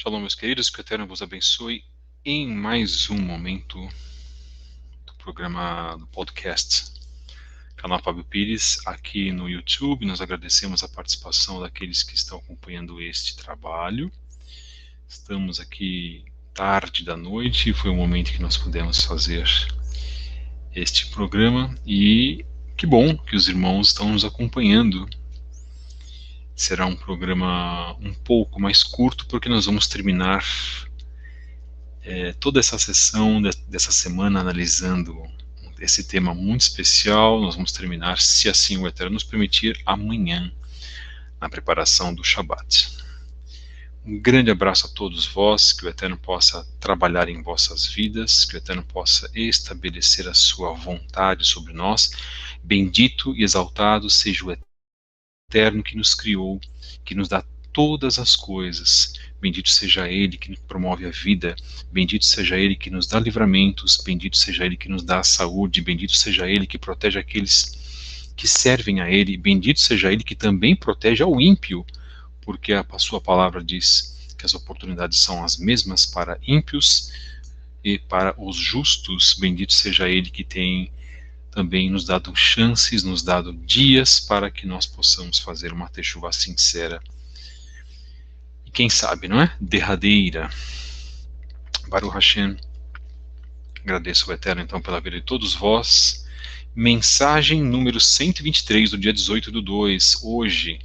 Shalom, meus queridos, que o Eterno vos abençoe em mais um momento do programa, do podcast Canal Fábio Pires, aqui no YouTube. Nós agradecemos a participação daqueles que estão acompanhando este trabalho. Estamos aqui tarde da noite, foi o momento que nós pudemos fazer este programa e que bom que os irmãos estão nos acompanhando. Será um programa um pouco mais curto, porque nós vamos terminar toda essa sessão dessa semana analisando esse tema muito especial. Nós vamos terminar, se assim o Eterno nos permitir, amanhã, na preparação do Shabat. Um grande abraço a todos vós, que o Eterno possa trabalhar em vossas vidas, que o Eterno possa estabelecer a sua vontade sobre nós. Bendito e exaltado seja o Eterno que nos criou, que nos dá todas as coisas. Bendito seja Ele que promove a vida, bendito seja Ele que nos dá livramentos, bendito seja Ele que nos dá a saúde, bendito seja Ele que protege aqueles que servem a Ele, bendito seja Ele que também protege ao ímpio, porque a sua palavra diz que as oportunidades são as mesmas para ímpios e para os justos. Bendito seja Ele que tem também nos dado chances, nos dado dias para que nós possamos fazer uma techuvá sincera. E quem sabe, não é? Derradeira. Baruch Hashem. Agradeço ao Eterno, então, pela vida de todos vós. Mensagem número 123, do dia 18/2. Hoje,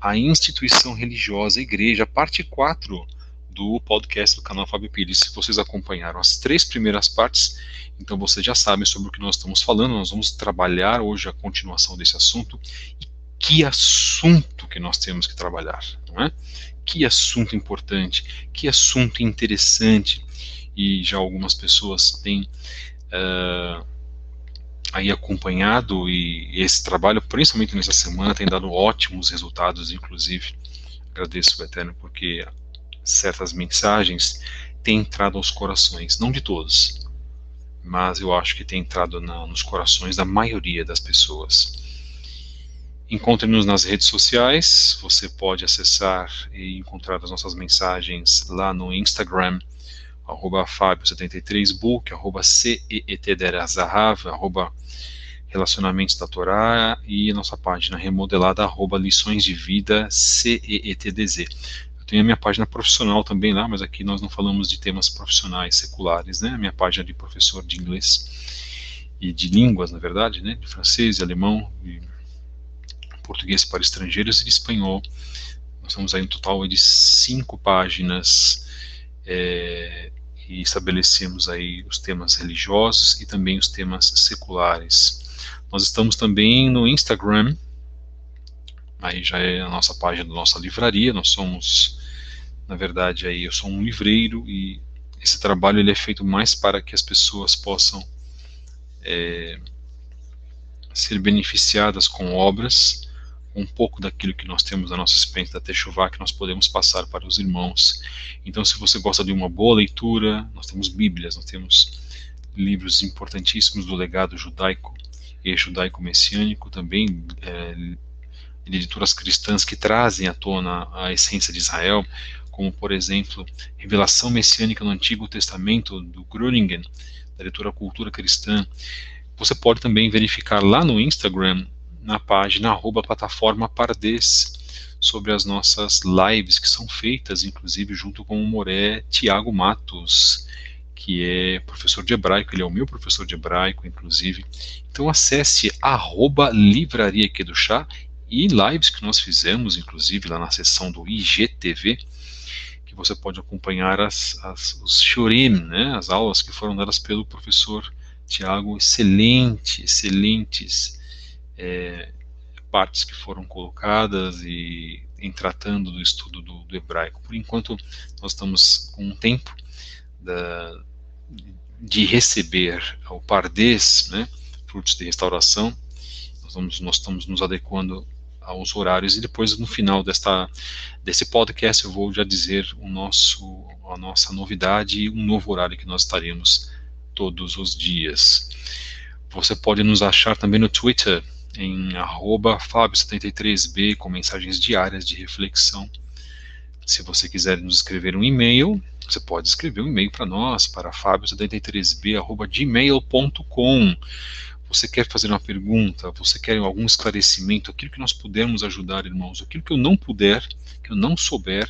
a instituição religiosa, a igreja, parte 4 do podcast do canal Fábio Pires. Se vocês acompanharam as 3 primeiras partes, então vocês já sabem sobre o que nós estamos falando. Nós vamos trabalhar hoje a continuação desse assunto. E que assunto que nós temos que trabalhar, não é? Que assunto importante, que assunto interessante. E já algumas pessoas têm aí acompanhado, e esse trabalho, principalmente nessa semana, tem dado ótimos resultados. Inclusive, agradeço ao Eterno porque certas mensagens têm entrado aos corações, não de todos, mas eu acho que tem entrado nos corações da maioria das pessoas. Encontre-nos nas redes sociais. Você pode acessar e encontrar as nossas mensagens lá no Instagram, @Fábio73book, @CEETDerazahav, Relacionamentos da Torá, e a nossa página remodelada, @Lições de Vida CEETDZ. Eu tenho a minha página profissional também lá, mas aqui nós não falamos de temas profissionais, seculares, né? A minha página de professor de inglês e de línguas, na verdade, né? De francês, de alemão, de português para estrangeiros e de espanhol. Nós temos aí um total de 5 páginas, e estabelecemos aí os temas religiosos e também os temas seculares. Nós estamos também no Instagram, aí já é a nossa página da nossa livraria. Nós somos, na verdade, aí eu sou um livreiro, e esse trabalho ele é feito mais para que as pessoas possam ser beneficiadas com obras, um pouco daquilo que nós temos na nossa experiência da techuvá, que nós podemos passar para os irmãos. Então, se você gosta de uma boa leitura, nós temos bíblias, nós temos livros importantíssimos do legado judaico e judaico-messiânico, também editoras cristãs que trazem à tona a essência de Israel, como, por exemplo, Revelação Messiânica no Antigo Testamento, do Groningen, da editora Cultura Cristã. Você pode também verificar lá no Instagram, na página @Plataforma Pardes, sobre as nossas lives que são feitas, inclusive junto com o Moré Tiago Matos, que é professor de hebraico. Ele é o meu professor de hebraico, inclusive. Então acesse @Livraria Kedushá, e lives que nós fizemos, inclusive lá na seção do IGTV, que você pode acompanhar os shurim, né, as aulas que foram dadas pelo professor Tiago. Excelentes partes que foram colocadas e em tratando do estudo do hebraico. Por enquanto, nós estamos com um tempo de receber ao Pardes, né, frutos de restauração. Nós estamos nos adequando aos horários, e depois, no final desse podcast, eu vou já dizer a nossa novidade e um novo horário que nós estaremos todos os dias. Você pode nos achar também no Twitter, em @Fábio73b, com mensagens diárias de reflexão. Se você quiser nos escrever um e-mail, você pode escrever um e-mail para nós, para fabio73b@gmail.com. Você quer fazer uma pergunta, você quer algum esclarecimento, aquilo que nós pudermos ajudar, irmãos, aquilo que eu não puder, que eu não souber,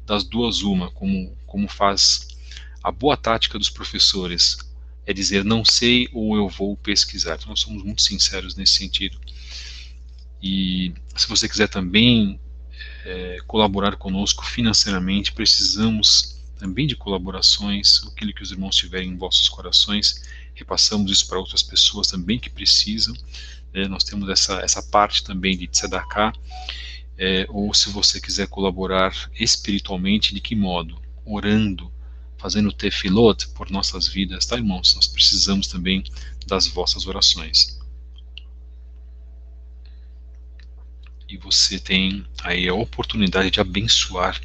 das duas uma, como faz a boa tática dos professores, é dizer não sei ou eu vou pesquisar. Então nós somos muito sinceros nesse sentido. E se você quiser também colaborar conosco financeiramente, precisamos também de colaborações, aquilo que os irmãos tiverem em vossos corações, repassamos isso para outras pessoas também que precisam. Nós temos essa parte também de tzedakah, ou se você quiser colaborar espiritualmente, de que modo? Orando, fazendo tefilot por nossas vidas, tá, irmãos? Nós precisamos também das vossas orações. E você tem aí a oportunidade de abençoar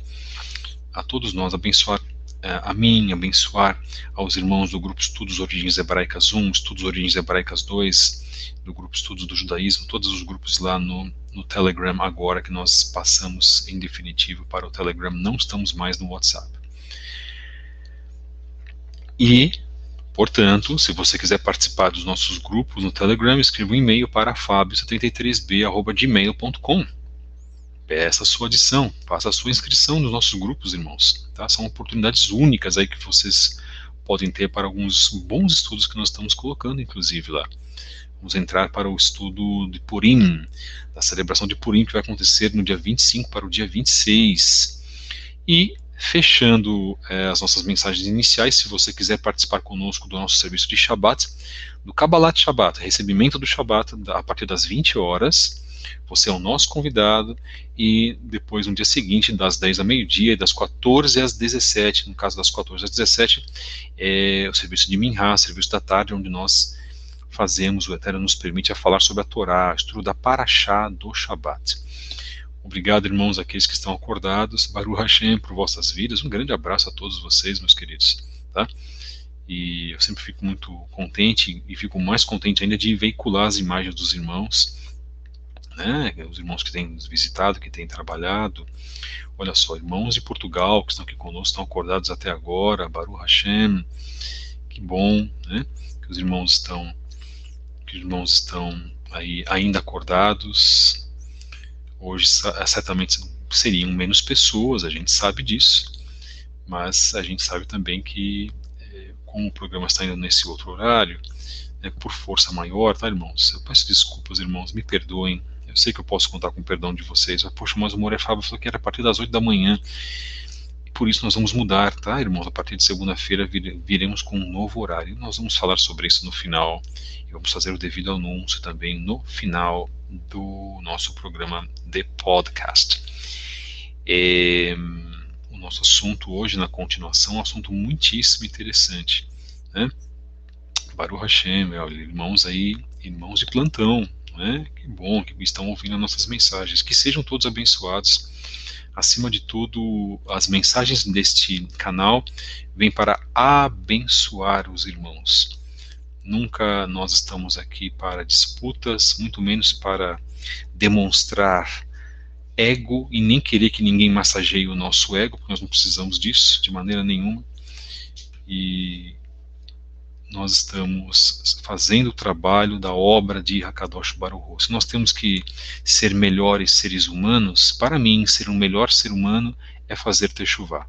a todos nós, abençoar a mim, abençoar aos irmãos do grupo Estudos Origens Hebraicas 1, Estudos Origens Hebraicas 2, do grupo Estudos do Judaísmo, todos os grupos lá no Telegram, agora que nós passamos em definitivo para o Telegram, não estamos mais no WhatsApp. E, portanto, se você quiser participar dos nossos grupos no Telegram, escreva um e-mail para fabio73b@gmail.com. Peça a sua adição, faça a sua inscrição nos nossos grupos, irmãos. Tá? São oportunidades únicas aí que vocês podem ter para alguns bons estudos que nós estamos colocando, inclusive, lá. Vamos entrar para o estudo de Purim, da celebração de Purim, que vai acontecer no dia 25 para o dia 26. E, fechando as nossas mensagens iniciais, se você quiser participar conosco do nosso serviço de Shabbat, do Kabbalat Shabbat, recebimento do Shabbat, a partir das 20 horas, você é o nosso convidado, e depois no dia seguinte, das 10 ao meio-dia, e das 14 às 17, no caso das 14 às 17, é o serviço de Minhá, serviço da tarde, onde nós fazemos, o Eterno nos permite a falar sobre a Torá, estudo da Parashá do Shabbat. Obrigado, irmãos, aqueles que estão acordados, Baruch Hashem, por vossas vidas, um grande abraço a todos vocês, meus queridos, tá? E eu sempre fico muito contente, e fico mais contente ainda de veicular as imagens dos irmãos, né, os irmãos que têm nos visitado, que têm trabalhado. Olha só, irmãos de Portugal que estão aqui conosco, estão acordados até agora, Baruch Hashem, que bom, né, que os irmãos estão aí ainda acordados. Hoje certamente seriam menos pessoas, a gente sabe disso, mas a gente sabe também que como o programa está indo nesse outro horário, por força maior, tá, irmãos? Eu peço desculpas, irmãos, me perdoem. Eu sei que eu posso contar com o perdão de vocês. Mas, poxa, mas o Moura Fábio falou que era a partir das 8 da manhã. E por isso nós vamos mudar, tá, irmãos? A partir de segunda-feira viremos com um novo horário. Nós vamos falar sobre isso no final. E vamos fazer o devido anúncio também no final do nosso programa de podcast. O nosso assunto hoje, na continuação, é um assunto muitíssimo interessante, né? Baruch Hashem, irmãos aí, irmãos de plantão, né? Que bom que estão ouvindo as nossas mensagens, que sejam todos abençoados. Acima de tudo, as mensagens deste canal vêm para abençoar os irmãos. Nunca nós estamos aqui para disputas, muito menos para demonstrar ego e nem querer que ninguém massageie o nosso ego, porque nós não precisamos disso de maneira nenhuma. E nós estamos fazendo o trabalho da obra de Hakadosh Baruch Hu. Se nós temos que ser melhores seres humanos, para mim, ser um melhor ser humano é fazer Teshuvah.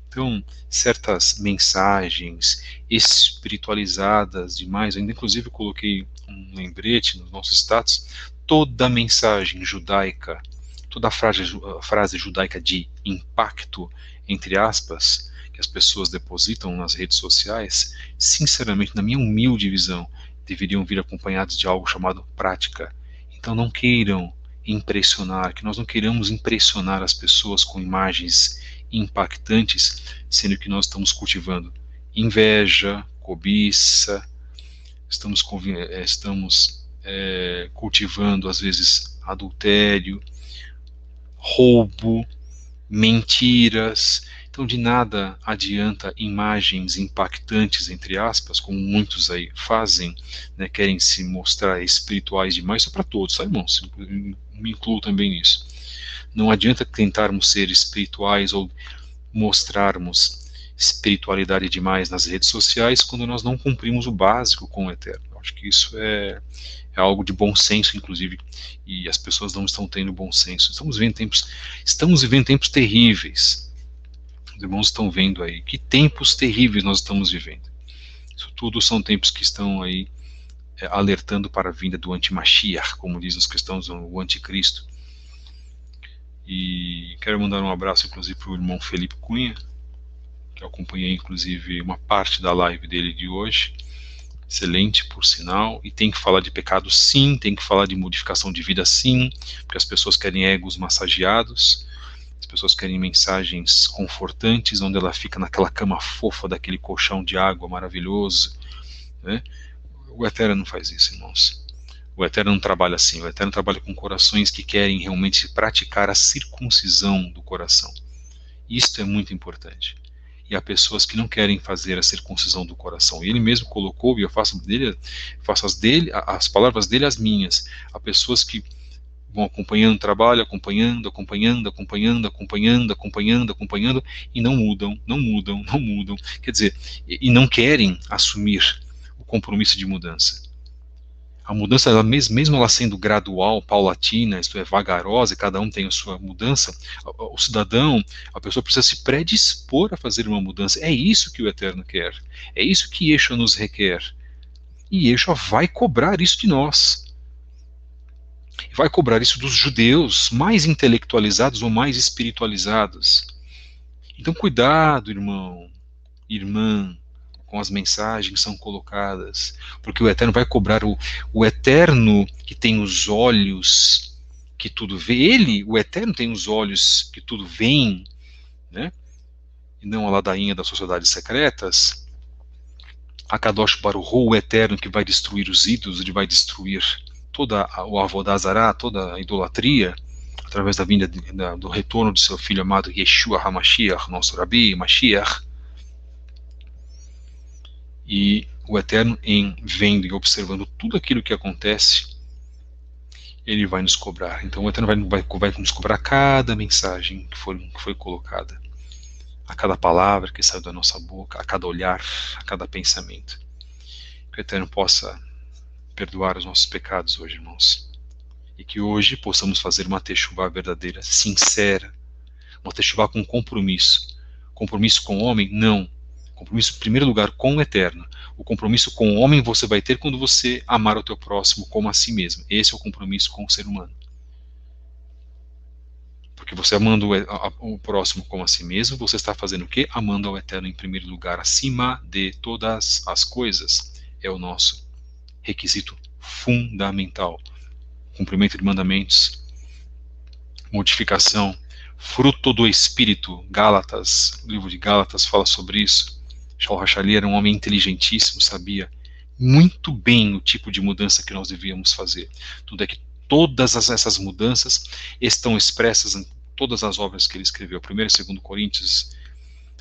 Então, certas mensagens espiritualizadas demais, ainda inclusive eu coloquei um lembrete nos nossos status, toda mensagem judaica, toda frase judaica de impacto, entre aspas, que as pessoas depositam nas redes sociais, sinceramente, na minha humilde visão, deveriam vir acompanhados de algo chamado prática. Então não queiram impressionar, que nós não queiramos impressionar as pessoas com imagens impactantes, sendo que nós estamos cultivando inveja, cobiça, estamos cultivando às vezes adultério, roubo, mentiras. Então de nada adianta imagens impactantes, entre aspas, como muitos aí fazem, né, querem se mostrar espirituais demais, isso é para todos, tá, irmãos? Me incluo também nisso. Não adianta tentarmos ser espirituais ou mostrarmos espiritualidade demais nas redes sociais quando nós não cumprimos o básico com o Eterno. Eu acho que isso é algo de bom senso, inclusive, e as pessoas não estão tendo bom senso. Estamos vivendo tempos terríveis. Os irmãos estão vendo aí que tempos terríveis nós estamos vivendo. Isso tudo são tempos que estão aí alertando para a vinda do anti-Mashiach, como dizem os cristãos, o anticristo. E quero mandar um abraço, inclusive, para o irmão Felipe Cunha, que eu acompanhei, inclusive, uma parte da live dele de hoje. Excelente, por sinal. E tem que falar de pecado, sim. Tem que falar de modificação de vida, sim. Porque as pessoas querem egos massageados. As pessoas querem mensagens confortantes, onde ela fica naquela cama fofa, daquele colchão de água maravilhoso, né? O Eterno não faz isso, irmãos. O Eterno não trabalha assim. O Eterno trabalha com corações que querem realmente praticar a circuncisão do coração. Isto é muito importante. E há pessoas que não querem fazer a circuncisão do coração. E ele mesmo colocou, e eu faço as palavras dele as minhas. Há pessoas que vão acompanhando o trabalho, acompanhando, e não mudam. Quer dizer, e não querem assumir o compromisso de mudança. A mudança, mesmo ela sendo gradual, paulatina, isto é, vagarosa, e cada um tem a sua mudança, o cidadão, a pessoa precisa se predispor a fazer uma mudança. É isso que o Eterno quer. É isso que Yeshua nos requer. E Yeshua vai cobrar isso de nós. Vai cobrar isso dos judeus mais intelectualizados ou mais espiritualizados. Então, cuidado, irmão, irmã, com as mensagens que são colocadas, porque o Eterno vai cobrar o Eterno que tem os olhos que tudo vê. O Eterno tem os olhos que tudo vêem, né? E não a ladainha das sociedades secretas. A Kadosh Baruch Hu, o Eterno que vai destruir os ídolos, ele vai destruir toda o Avodah Zará, toda a idolatria, através da vinda do retorno do seu filho amado Yeshua HaMashiach, nosso Rabi Mashiach. E o Eterno, vendo e observando tudo aquilo que acontece, ele vai nos cobrar. Então o Eterno vai nos cobrar cada mensagem que foi colocada, a cada palavra que saiu da nossa boca, a cada olhar, a cada pensamento. Que o Eterno possa perdoar os nossos pecados hoje, irmãos. E que hoje possamos fazer uma teshuvá verdadeira, sincera, uma teshuvá com compromisso. Compromisso com o homem? Não. Compromisso, em primeiro lugar, com o Eterno. O compromisso com o homem você vai ter quando você amar o teu próximo como a si mesmo. Esse é o compromisso com o ser humano. Porque você amando o próximo como a si mesmo, você está fazendo o quê? Amando ao Eterno em primeiro lugar, acima de todas as coisas. É o nosso requisito fundamental. Cumprimento de mandamentos, modificação, fruto do Espírito. Gálatas, o livro de Gálatas fala sobre isso. Shaul Hashali era um homem inteligentíssimo, sabia muito bem o tipo de mudança que nós devíamos fazer. Tudo é que todas essas mudanças estão expressas em todas as obras que ele escreveu. 1 e 2 Coríntios,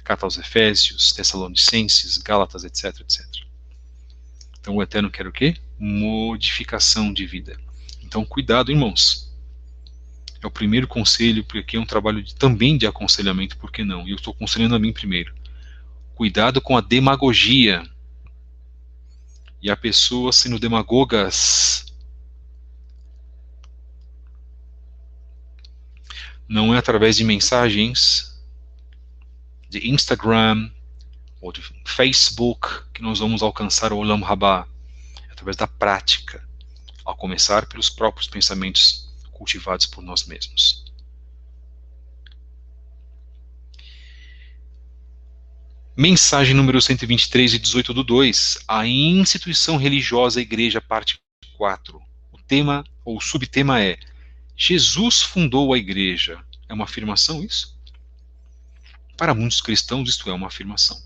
carta aos Efésios, Tessalonicenses, Gálatas, etc, etc. Então o Eterno quer o quê? Modificação de vida. Então cuidado, irmãos. É o primeiro conselho, porque é um trabalho também de aconselhamento, por que não? E eu estou aconselhando a mim primeiro. Cuidado com a demagogia. E a pessoa sendo demagogas. Não é através de mensagens de Instagram ou de Facebook que nós vamos alcançar o Olam Rabá. É através da prática. Ao começar pelos próprios pensamentos cultivados por nós mesmos. Mensagem número 123 de 18/2. A instituição religiosa Igreja, parte 4. O tema, ou o subtema é: Jesus fundou a Igreja. É uma afirmação isso? Para muitos cristãos, isto é uma afirmação.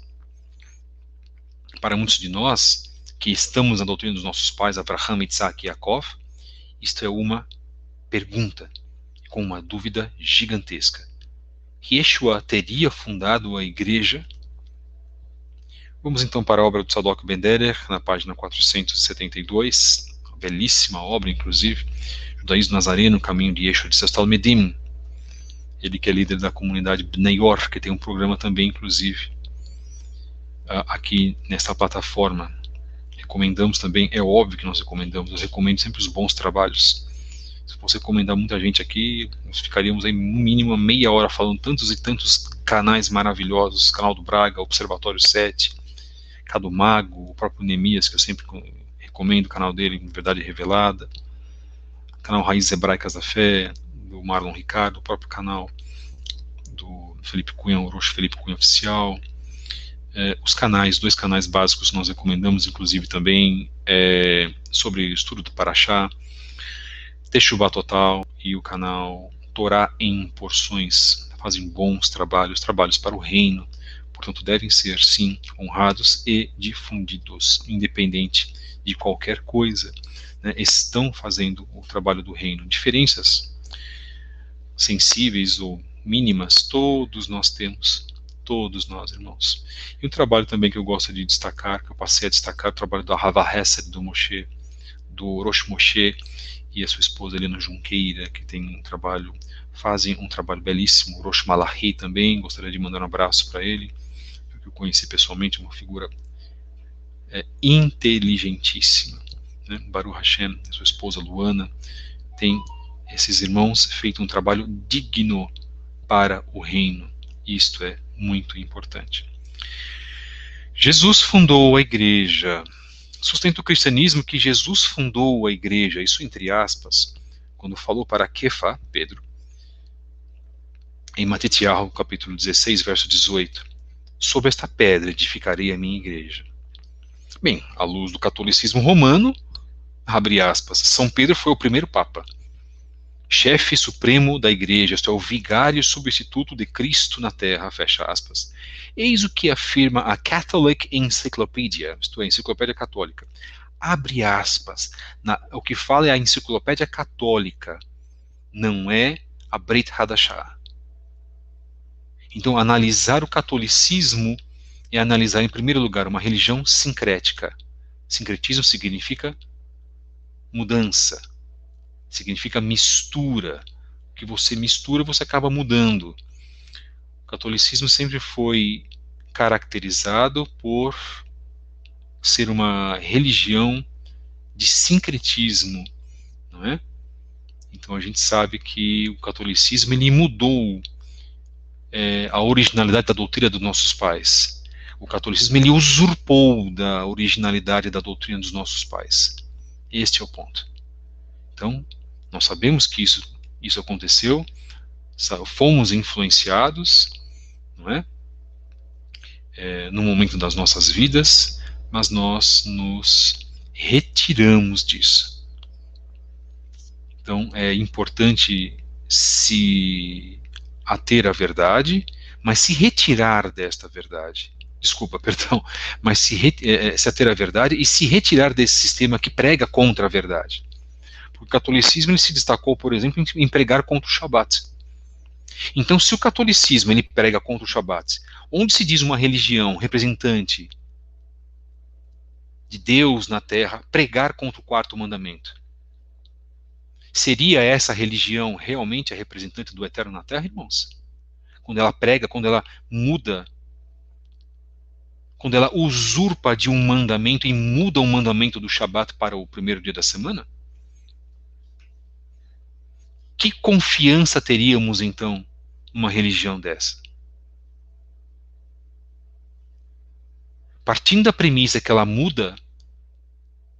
Para muitos de nós, que estamos na doutrina dos nossos pais, Abraham, Isaac e Yaakov, isto é uma pergunta, com uma dúvida gigantesca. Yeshua teria fundado a Igreja? Vamos então para a obra do Tzadok Ben Derer, na página 472, uma belíssima obra, inclusive, Judaísmo Nazareno, Caminho de Yeshua de seus Talmidim. ele que é líder da comunidade Bnei Or, que tem um programa também, inclusive, aqui nesta plataforma. Recomendamos também, é óbvio que nós recomendamos, eu recomendo sempre os bons trabalhos. Se fosse recomendar muita gente aqui, nós ficaríamos aí no mínimo meia hora falando tantos e tantos canais maravilhosos, canal do Braga, Observatório 7, Cado Mago, o próprio Neemias, que eu sempre recomendo, o canal dele, Verdade Revelada, canal Raízes Hebraicas da Fé, do Marlon Ricardo, o próprio canal do Felipe Cunha, o Roxo Felipe Cunha Oficial, os canais, 2 canais básicos que nós recomendamos, inclusive também, sobre o estudo do Paraxá, Teshuvá Total e o canal Torá em Porções, fazem bons trabalhos, trabalhos para o reino, portanto devem ser, sim, honrados e difundidos, independente de qualquer coisa, né, estão fazendo o trabalho do reino. Diferenças sensíveis ou mínimas, todos nós temos, todos nós, irmãos. E um trabalho também que eu gosto de destacar, que eu passei a destacar, o trabalho do Hava Hesed, do Moshe, do Rosh Moshe, e a sua esposa Helena Junqueira, que tem um trabalho, fazem um trabalho belíssimo. O Rosh Malachi também, gostaria de mandar um abraço para ele, porque eu conheci pessoalmente, uma figura inteligentíssima, né? Baruch Hashem, sua esposa Luana, tem esses irmãos feito um trabalho digno para o reino. Isto é muito importante. Jesus fundou a igreja. Sustenta o cristianismo que Jesus fundou a igreja, isso entre aspas, quando falou para Kefa, Pedro, em Matitiahu, capítulo 16, verso 18, sobre esta pedra edificarei a minha igreja. Bem, à luz do catolicismo romano, abre aspas, São Pedro foi o primeiro papa, chefe supremo da igreja, isto é, o vigário substituto de Cristo na terra, fecha aspas. Eis o que afirma a Catholic Encyclopedia, isto é, a enciclopédia católica. Abre aspas, o que fala é a enciclopédia católica, não é a Brit Hadashah. Então, analisar o catolicismo é analisar, em primeiro lugar, uma religião sincrética. Sincretismo significa mudança, significa mistura. O que você mistura, você acaba mudando. O catolicismo sempre foi caracterizado por ser uma religião de sincretismo, não é? Então a gente sabe que o catolicismo ele mudou a originalidade da doutrina dos nossos pais. O catolicismo ele usurpou da originalidade da doutrina dos nossos pais. Este é o ponto. Então, nós sabemos que isso aconteceu, fomos influenciados, não é? No momento das nossas vidas, mas nós nos retiramos disso. Então, é importante se ater à verdade, mas se retirar desta verdade. Desculpa, perdão, mas se ater à verdade e se retirar desse sistema que prega contra a verdade. O catolicismo ele se destacou, por exemplo, em pregar contra o Shabat. Então, se o catolicismo ele prega contra o Shabat, onde se diz uma religião representante de Deus na terra pregar contra o 4º mandamento, seria essa religião realmente a representante do Eterno na terra, irmãos? Quando ela prega, quando ela muda, quando ela usurpa de um mandamento e muda o mandamento do Shabat para o primeiro dia da semana? Que confiança teríamos, então, numa religião dessa? Partindo da premissa que ela muda,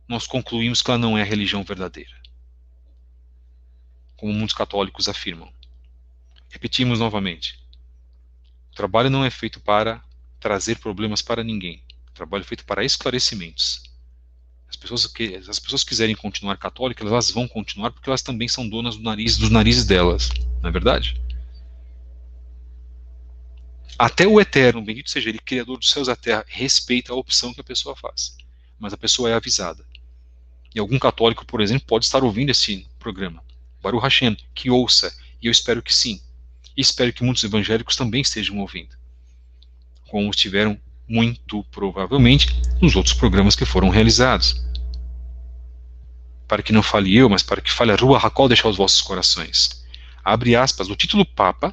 nós concluímos que ela não é a religião verdadeira, como muitos católicos afirmam. Repetimos novamente. O trabalho não é feito para trazer problemas para ninguém. O trabalho é feito para esclarecimentos. As pessoas quiserem continuar católicas, elas vão continuar porque elas também são donas dos narizes delas. Não é verdade? Até o Eterno, bendito seja Ele, Criador dos céus e da terra, respeita a opção que a pessoa faz. Mas a pessoa é avisada. E algum católico, por exemplo, pode estar ouvindo esse programa. Baruch Hashem, que ouça. E eu espero que sim. E espero que muitos evangélicos também estejam ouvindo. Como estiveram, muito provavelmente, nos outros programas que foram realizados. Para que não fale eu, mas para que fale a Ruach HaKodesh aos vossos corações. Abre aspas, o título Papa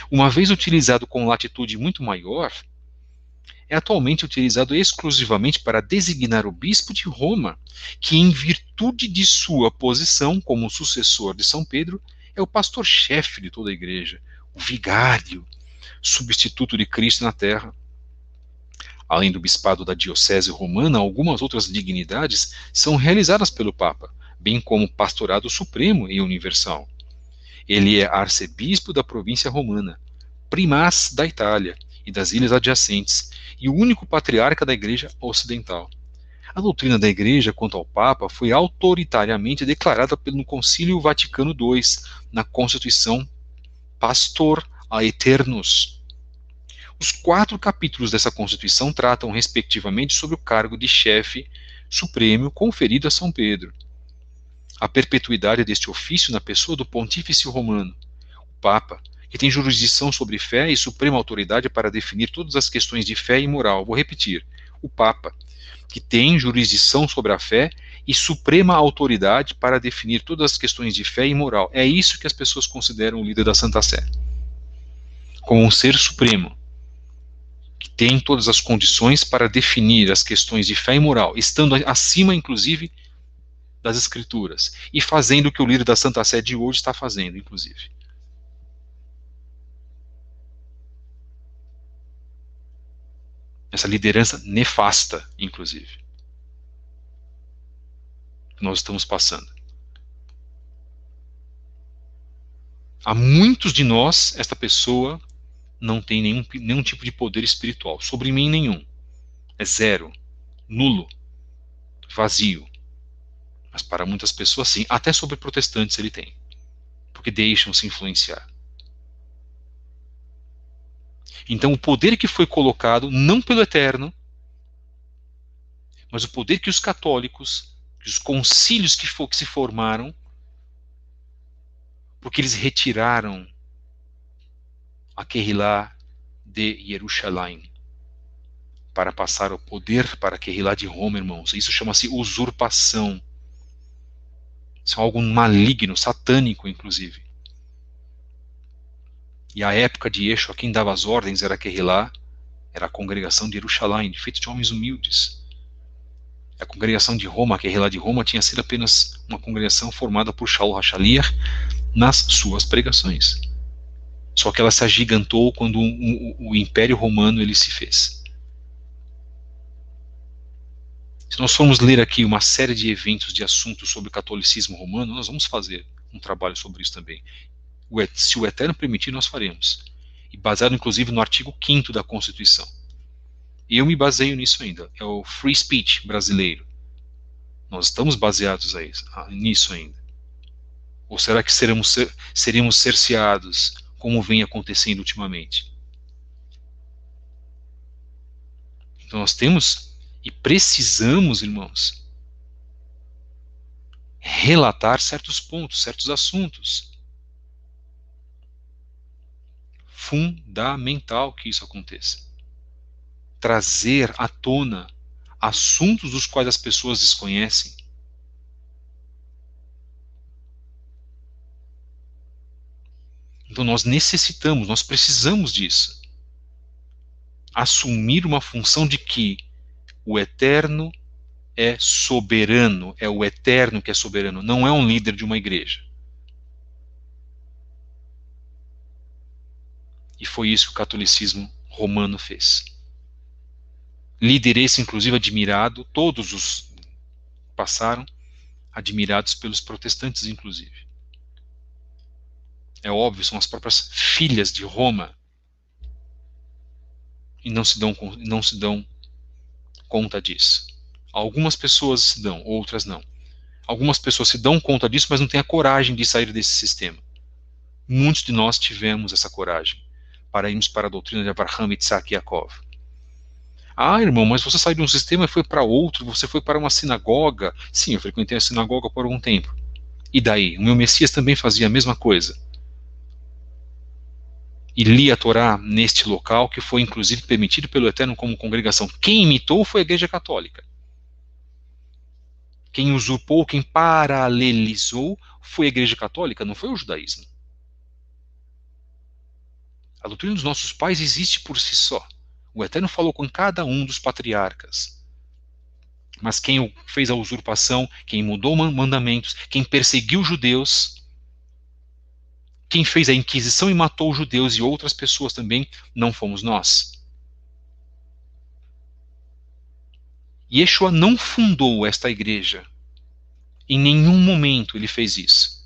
uma vez utilizado com latitude muito maior, é atualmente utilizado exclusivamente para designar o bispo de Roma, que, em virtude de sua posição como sucessor de São Pedro, é o pastor-chefe de toda a igreja, o vigário, substituto de Cristo na terra. Além do bispado da diocese romana, algumas outras dignidades são realizadas pelo Papa, bem como pastorado supremo e universal. Ele é arcebispo da província romana, primaz da Itália e das ilhas adjacentes, e o único patriarca da Igreja Ocidental. A doutrina da Igreja quanto ao Papa foi autoritariamente declarada pelo Concílio Vaticano II, na Constituição Pastor Aeternus. Os 4 capítulos dessa Constituição tratam, respectivamente, sobre o cargo de chefe supremo conferido a São Pedro, a perpetuidade deste ofício na pessoa do Pontífice Romano, o Papa, que tem jurisdição sobre fé e suprema autoridade para definir todas as questões de fé e moral. Vou repetir: o Papa, que tem jurisdição sobre a fé e suprema autoridade para definir todas as questões de fé e moral. É isso que as pessoas consideram o líder da Santa Sé, como um ser supremo, que tem todas as condições para definir as questões de fé e moral, estando acima, inclusive, das Escrituras, e fazendo o que o líder da Santa Sé de hoje está fazendo, inclusive. Essa liderança nefasta, inclusive, que nós estamos passando. Há muitos de nós, esta pessoa não tem nenhum tipo de poder espiritual. Sobre mim, nenhum. É zero. Nulo. Vazio. Mas para muitas pessoas, sim. Até sobre protestantes ele tem. Porque deixam-se influenciar. Então, o poder que foi colocado, não pelo Eterno, mas o poder que os católicos, que os concílios que se formaram, porque eles retiraram a Kehilá de Jerusalém para passar o poder para a Kehilá de Roma, irmãos. Isso chama-se usurpação. Isso é algo maligno, satânico, inclusive. E a época de Yeshua, quem dava as ordens era a Kehilá, era a congregação de Jerusalém, feita de homens humildes. A congregação de Roma, a Kehilá de Roma, tinha sido apenas uma congregação formada por Shaul HaShaliach nas suas pregações. Só que ela se agigantou quando o Império Romano ele se fez. Se nós formos ler aqui uma série de eventos, de assuntos sobre o catolicismo romano, nós vamos fazer um trabalho sobre isso também. Se o Eterno permitir, nós faremos. E baseado, inclusive, no artigo 5º da Constituição. E eu me baseio nisso ainda. É o free speech brasileiro. Nós estamos baseados nisso ainda. Ou será que seremos cerceados, como vem acontecendo ultimamente? Então nós temos e precisamos, irmãos, relatar certos pontos, certos assuntos. Fundamental que isso aconteça. Trazer à tona assuntos dos quais as pessoas desconhecem. Então nós necessitamos, nós precisamos disso. Assumir uma função de que o Eterno é soberano, é o Eterno que é soberano, não é um líder de uma igreja. E foi isso que o catolicismo romano fez. Líder esse, inclusive, admirado, todos os passaram admirados pelos protestantes, inclusive. É óbvio, são as próprias filhas de Roma e não se dão conta disso. Algumas pessoas se dão, outras não. Algumas pessoas se dão conta disso, mas não têm a coragem de sair desse sistema. Muitos de nós tivemos essa coragem para irmos para a doutrina de Abraham, Isaac e Yaakov. Ah, irmão, mas você saiu de um sistema e foi para outro, você foi para uma sinagoga. Sim, eu frequentei a sinagoga por algum tempo. E daí? O meu Messias também fazia a mesma coisa. E lia a Torá neste local, que foi inclusive permitido pelo Eterno como congregação. Quem imitou foi a Igreja Católica. Quem usurpou, quem paralelizou foi a Igreja Católica, não foi o judaísmo. A doutrina dos nossos pais existe por si só. O Eterno falou com cada um dos patriarcas. Mas quem fez a usurpação, quem mudou mandamentos, quem perseguiu os judeus, quem fez a Inquisição e matou os judeus e outras pessoas também, não fomos nós. Yeshua não fundou esta igreja. Em nenhum momento ele fez isso.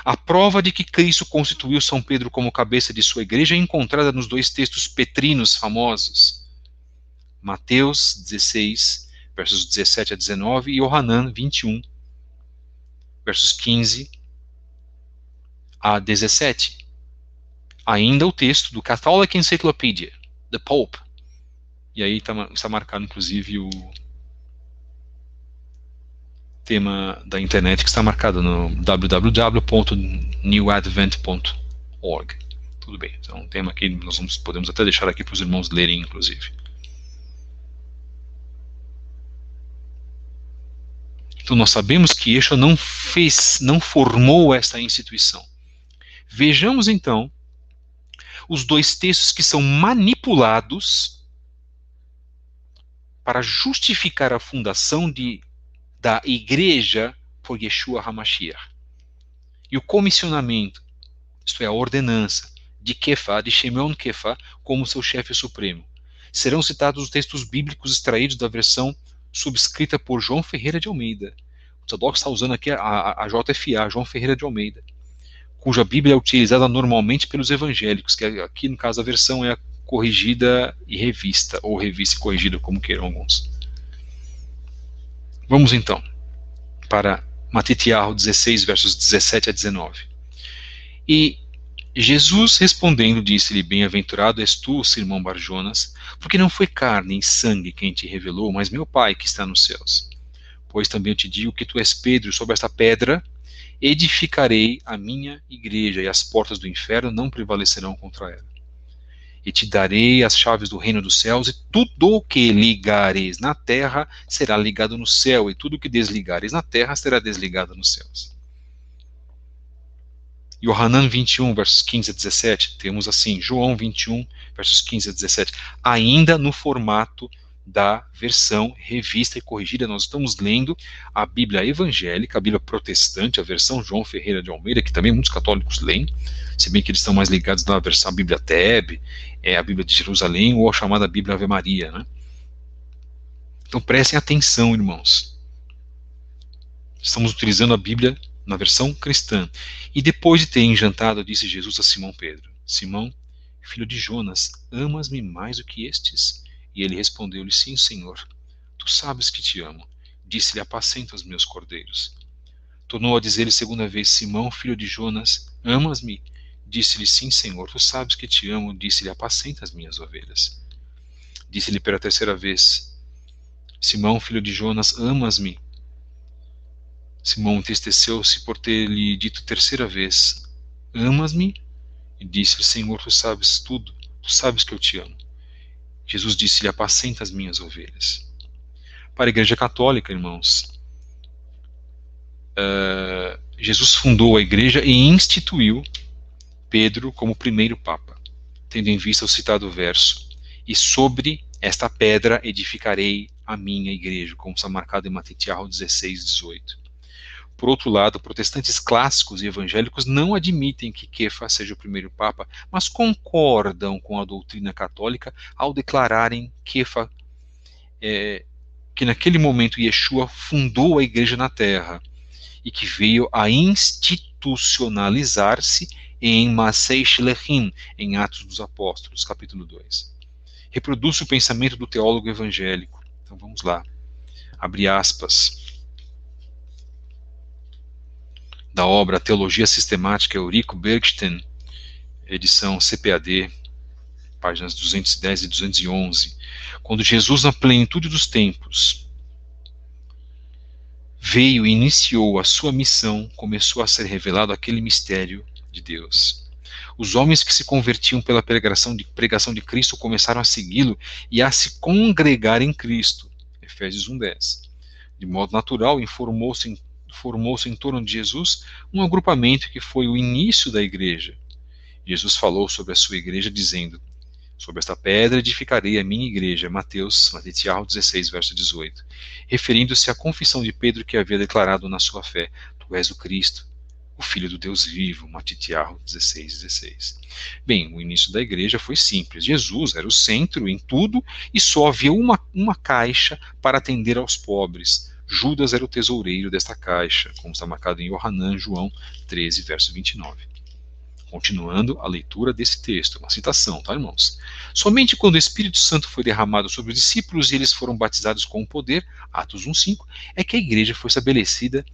A prova de que Cristo constituiu São Pedro como cabeça de sua igreja é encontrada nos dois textos petrinos famosos. Mateus 16, versos 17 a 19, e Yohanan 21, versos 15 a 17. Ainda o texto do Catholic Encyclopedia, The Pope. E aí está marcado, inclusive, o tema da internet, que está marcado no www.newadvent.org. Tudo bem, então é um tema que nós podemos até deixar aqui para os irmãos lerem, inclusive. Então nós sabemos que Yeshua não formou esta instituição. Vejamos então os dois textos que são manipulados para justificar a fundação da igreja por Yeshua HaMashiach. E o comissionamento, isto é, a ordenança de Kefa, de Shimon Kefa, como seu chefe supremo. Serão citados os textos bíblicos extraídos da versão subscrita por João Ferreira de Almeida. O Tzadok está usando aqui a JFA, João Ferreira de Almeida, cuja Bíblia é utilizada normalmente pelos evangélicos, que aqui no caso a versão é corrigida e revista, ou revista e corrigida, como queiram alguns. Vamos então para Matitiahu 16, versos 17 a 19. E Jesus respondendo disse-lhe, bem-aventurado és tu, Simão Barjonas, porque não foi carne e sangue quem te revelou, mas meu Pai que está nos céus. Pois também eu te digo que tu és Pedro, e sobre esta pedra edificarei a minha igreja, e as portas do inferno não prevalecerão contra ela. E te darei as chaves do reino dos céus, e tudo o que ligares na terra será ligado no céu, e tudo o que desligares na terra será desligado nos céus. Yohanan 21, versos 15 a 17, temos assim, João 21, versos 15 a 17, ainda no formato da versão revista e corrigida. Nós estamos lendo a Bíblia evangélica, a Bíblia protestante, a versão João Ferreira de Almeida, que também muitos católicos leem, se bem que eles estão mais ligados na versão Bíblia Teb, a Bíblia de Jerusalém, ou a chamada Bíblia Ave Maria, né? Então prestem atenção, irmãos. Estamos utilizando a Bíblia na versão cristã. E depois de ter enjantado, disse Jesus a Simão Pedro, Simão, filho de Jonas, amas-me mais do que estes? E ele respondeu-lhe, sim, Senhor, tu sabes que te amo. Disse-lhe, apacenta os meus cordeiros. Tornou a dizer-lhe segunda vez, Simão, filho de Jonas, amas-me? Disse-lhe, sim, Senhor, tu sabes que te amo. Disse-lhe, apacenta as minhas ovelhas. Disse-lhe pela terceira vez, Simão, filho de Jonas, amas-me? Simão entristeceu-se por ter-lhe dito terceira vez, amas-me? E disse-lhe, Senhor, tu sabes tudo, tu sabes que eu te amo. Jesus disse-lhe, apacenta as minhas ovelhas. Para a Igreja Católica, irmãos, Jesus fundou a igreja e instituiu Pedro como primeiro Papa, tendo em vista o citado verso, e sobre esta pedra edificarei a minha igreja, como está marcado em Matitiahu 16, 18. Por outro lado, protestantes clássicos e evangélicos não admitem que Kefa seja o primeiro Papa, mas concordam com a doutrina católica ao declararem Kefa, que naquele momento Yeshua fundou a igreja na terra e que veio a institucionalizar-se em Masei Shlechim, em Atos dos Apóstolos, capítulo 2. Reproduz o pensamento do teólogo evangélico. Então vamos lá. Abre aspas. Da obra Teologia Sistemática Eurico Bergsten, edição CPAD, páginas 210 e 211, quando Jesus, na plenitude dos tempos, veio e iniciou a sua missão, começou a ser revelado aquele mistério de Deus. Os homens que se convertiam pela pregação de Cristo começaram a segui-lo e a se congregar em Cristo, Efésios 1:10. De modo natural, formou-se em torno de Jesus um agrupamento que foi o início da igreja. Jesus falou sobre a sua igreja dizendo: sobre esta pedra edificarei a minha igreja, Mateus 16, verso 18, referindo-se à confissão de Pedro que havia declarado na sua fé: Tu és o Cristo, o Filho do Deus vivo, Mateus 16. Bem, o início da igreja foi simples. Jesus era o centro em tudo e só havia uma caixa para atender aos pobres. Judas era o tesoureiro desta caixa, como está marcado em João 13, verso 29. Continuando a leitura desse texto, uma citação, tá, irmãos? Somente quando o Espírito Santo foi derramado sobre os discípulos e eles foram batizados com o poder, Atos 1:5, é que a igreja foi estabelecida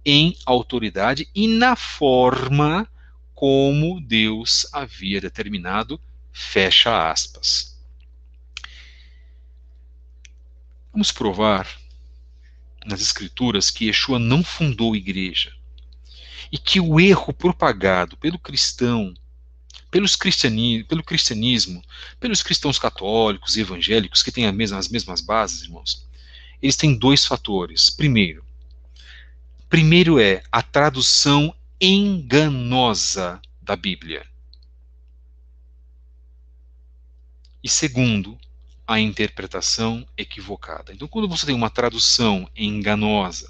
em autoridade e na forma como Deus havia determinado, fecha aspas. Vamos provar nas Escrituras que Yeshua não fundou igreja e que o erro propagado pelo cristão, pelo cristianismo, pelos cristãos católicos e evangélicos que têm as mesmas bases, irmãos, eles têm dois fatores. Primeiro é a tradução enganosa da Bíblia. E segundo, a interpretação equivocada. Então, quando você tem uma tradução enganosa,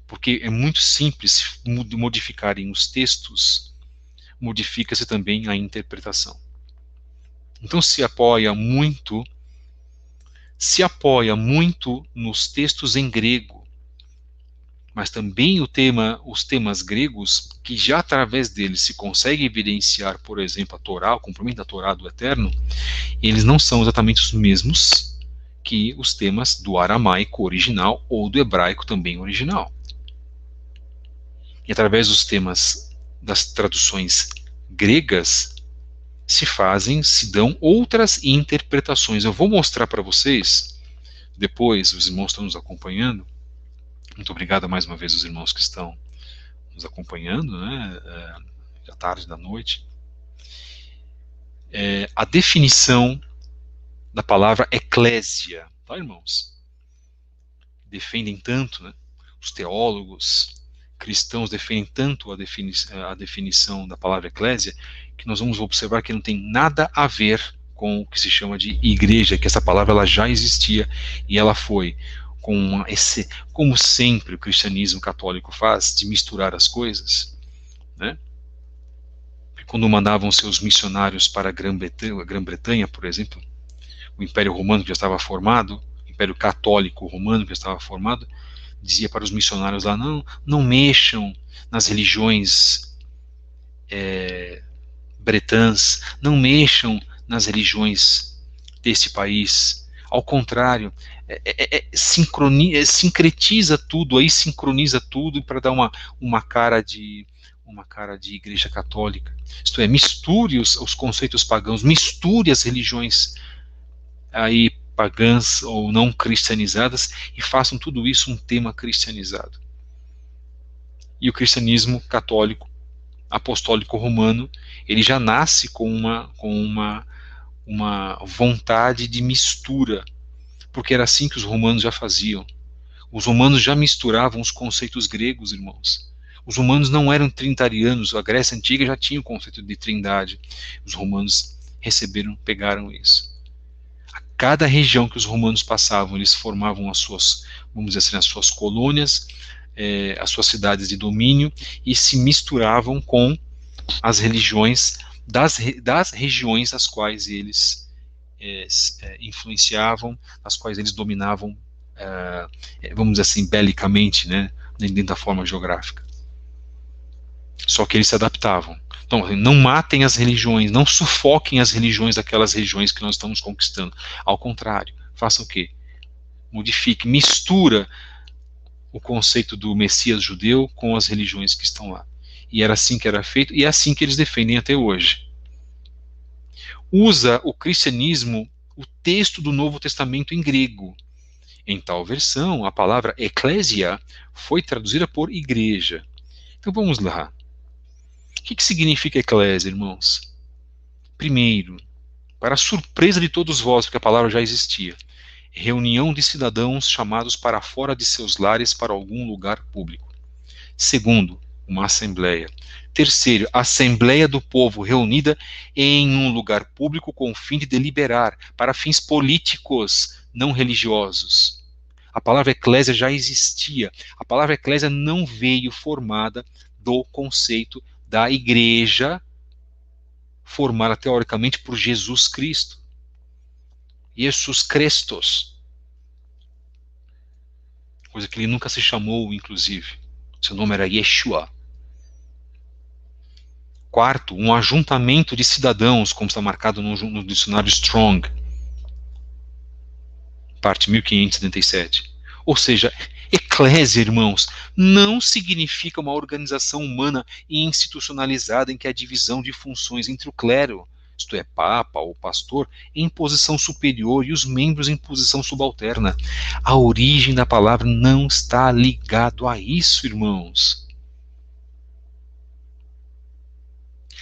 porque é muito simples modificarem os textos, modifica-se também a interpretação. Então se apoia muito nos textos em grego, mas também os temas gregos, que já através deles se consegue evidenciar, por exemplo, a Torá, o cumprimento da Torá do Eterno, eles não são exatamente os mesmos que os temas do aramaico original ou do hebraico também original. E através dos temas das traduções gregas se dão outras interpretações. Eu vou mostrar para vocês, depois, os irmãos estão nos acompanhando. Muito obrigado mais uma vez aos irmãos que estão nos acompanhando, né, à tarde, da noite. A definição da palavra eclésia, tá, irmãos? Defendem tanto, né, os teólogos cristãos defendem tanto a definição da palavra eclésia, que nós vamos observar que não tem nada a ver com o que se chama de igreja, que essa palavra ela já existia e ela foi, como sempre o cristianismo católico faz, de misturar as coisas, né? Quando mandavam seus missionários para a Grã-Bretanha, por exemplo, o Império Romano que já estava formado, o Império Católico Romano que já estava formado, dizia para os missionários lá: não mexam nas religiões bretãs, não mexam nas religiões desse país. Ao contrário, sincretiza tudo, aí sincroniza tudo para dar uma cara de igreja católica. Isto é, misture os conceitos pagãos, misture as religiões aí pagãs ou não cristianizadas e façam tudo isso um tema cristianizado. E o cristianismo católico, apostólico romano, ele já nasce com uma vontade de mistura, porque era assim que os romanos já faziam. Os romanos já misturavam os conceitos gregos, irmãos. Os romanos não eram trinitarianos, a Grécia Antiga já tinha o conceito de trindade. Os romanos pegaram isso. Cada região que os romanos passavam, eles formavam as suas, vamos dizer assim, as suas colônias, as suas cidades de domínio, e se misturavam com as religiões das regiões às quais eles influenciavam, as quais eles dominavam, vamos dizer assim, belicamente, né, dentro da forma geográfica. Só que eles se adaptavam. Então, não matem as religiões, não sufoquem as religiões daquelas regiões que nós estamos conquistando. Ao contrário, façam o quê? Modifique, mistura o conceito do Messias judeu com as religiões que estão lá. E era assim que era feito, e é assim que eles defendem até hoje. Usa o cristianismo o texto do Novo Testamento em grego. Em tal versão, a palavra eclésia foi traduzida por igreja. Então vamos lá. O que significa eclésia, irmãos? Primeiro, para a surpresa de todos vós, porque a palavra já existia, reunião de cidadãos chamados para fora de seus lares para algum lugar público. Segundo, uma assembleia. Terceiro, assembleia do povo reunida em um lugar público com o fim de deliberar, para fins políticos, não religiosos. A palavra eclésia já existia. A palavra eclésia não veio formada do conceito da igreja, formada teoricamente por Jesus Cristo. Jesus Christos. Coisa que ele nunca se chamou, inclusive. Seu nome era Yeshua. Quarto, um ajuntamento de cidadãos, como está marcado no dicionário Strong, parte 1577. Ou seja, eclésia, irmãos, não significa uma organização humana institucionalizada em que há divisão de funções entre o clero, isto é, papa ou pastor, em posição superior e os membros em posição subalterna. A origem da palavra não está ligado a isso, irmãos.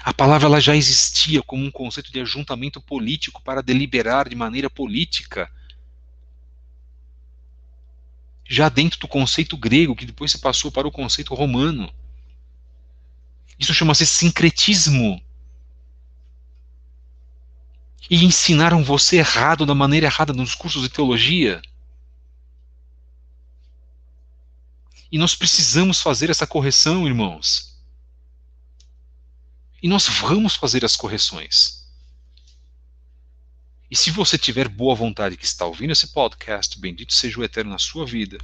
A palavra ela já existia como um conceito de ajuntamento político para deliberar de maneira política. Já dentro do conceito grego, que depois se passou para o conceito romano. Isso chama-se sincretismo. E ensinaram você errado, da maneira errada, nos cursos de teologia. E nós precisamos fazer essa correção, irmãos. E nós vamos fazer as correções. E se você tiver boa vontade que está ouvindo esse podcast, bendito seja o Eterno na sua vida,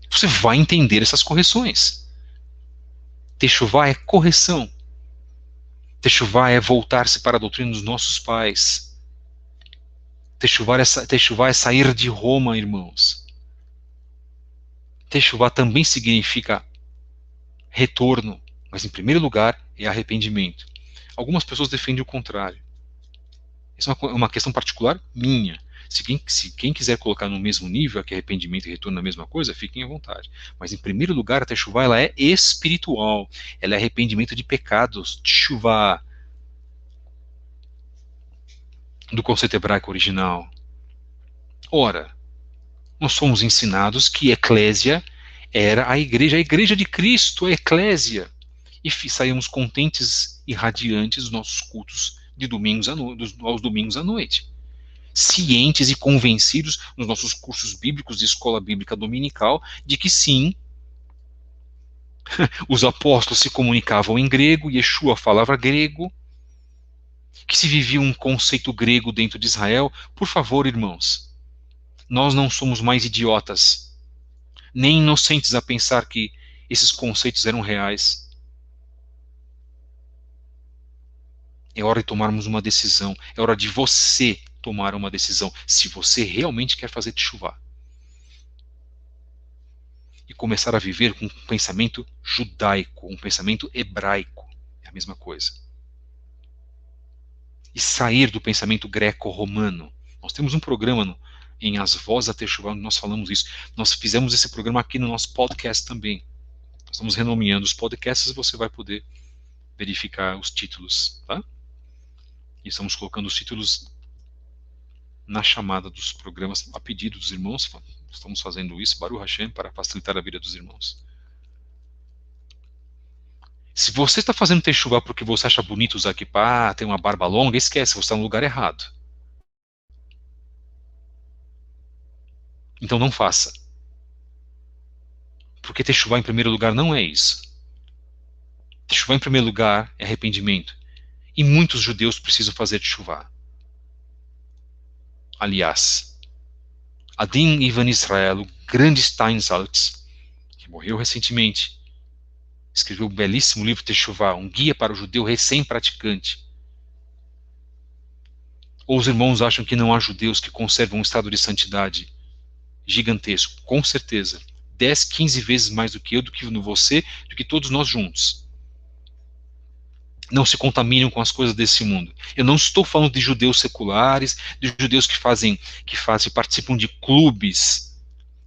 você vai entender essas correções. Techuvá é correção. Techuvá é voltar-se para a doutrina dos nossos pais. Techuvá é sair de Roma, irmãos. Techuvá também significa retorno, mas em primeiro lugar é arrependimento. Algumas pessoas defendem o contrário. Isso é uma questão particular minha. Se quem quiser colocar no mesmo nível, que arrependimento e retorno é a mesma coisa, fiquem à vontade. Mas em primeiro lugar, a Techuvá ela é espiritual. Ela é arrependimento de pecados. Techuvá, do conceito hebraico original. Ora, nós somos ensinados que eclésia era a igreja de Cristo, a eclésia. E saímos contentes e radiantes dos nossos cultos de aos domingos à noite. Cientes e convencidos nos nossos cursos bíblicos de escola bíblica dominical de que sim, os apóstolos se comunicavam em grego, Yeshua falava grego, que se vivia um conceito grego dentro de Israel. Por favor, irmãos, nós não somos mais idiotas, nem inocentes a pensar que esses conceitos eram reais. É hora de tomarmos uma decisão, é hora de você tomar uma decisão, se você realmente quer fazer Techuvá. E começar a viver com um pensamento judaico, um pensamento hebraico, é a mesma coisa. E sair do pensamento greco-romano. Nós temos um programa em As Vozes da Techuvá onde nós falamos isso. Nós fizemos esse programa aqui no nosso podcast também. Nós estamos renomeando os podcasts e você vai poder verificar os títulos, tá? E estamos colocando os títulos na chamada dos programas, a pedido dos irmãos. Estamos fazendo isso, Baruch Hashem, para facilitar a vida dos irmãos. Se você está fazendo Techuvá porque você acha bonito usar kippá, tem uma barba longa, esquece, você está no lugar errado. Então não faça. Porque Techuvá em primeiro lugar não é isso. Techuvá em primeiro lugar é arrependimento. E muitos judeus precisam fazer Techuvá. Aliás, Adin Ivan Israel, o grande Steinsaltz, que morreu recentemente, escreveu um belíssimo livro Techuvá, um guia para o judeu recém-praticante. Ou os irmãos acham que não há judeus que conservam um estado de santidade gigantesco? Com certeza. 10, 15 vezes mais do que eu, do que você, do que todos nós juntos. Não se contaminam com as coisas desse mundo. Eu não estou falando de judeus seculares, de judeus que participam de clubes,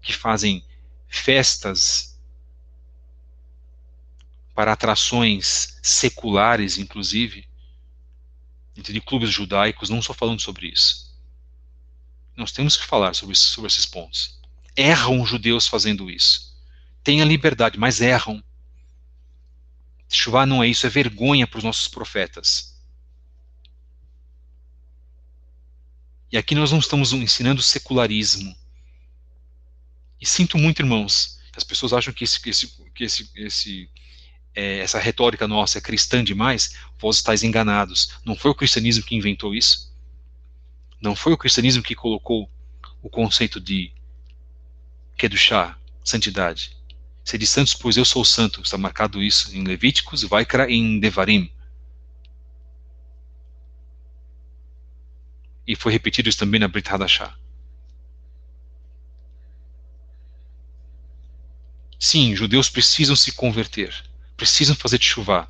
que fazem festas para atrações seculares, inclusive, de clubes judaicos. Não estou falando sobre isso. Nós temos que falar sobre esses pontos. Erram os judeus fazendo isso. Têm a liberdade, mas erram. Teshuvá não é isso, é vergonha para os nossos profetas. E aqui nós não estamos ensinando secularismo. E sinto muito, irmãos, as pessoas acham que essa retórica nossa é cristã demais. Vós estáis enganados. Não foi o cristianismo que inventou isso. Não foi o cristianismo que colocou o conceito de Kedushá, santidade. Sede santos, pois eu sou santo. Está marcado isso em Levíticos, Vaikra e em Devarim. E foi repetido isso também na Brit Hadashah. Sim, judeus precisam se converter. Precisam fazer teshuvá.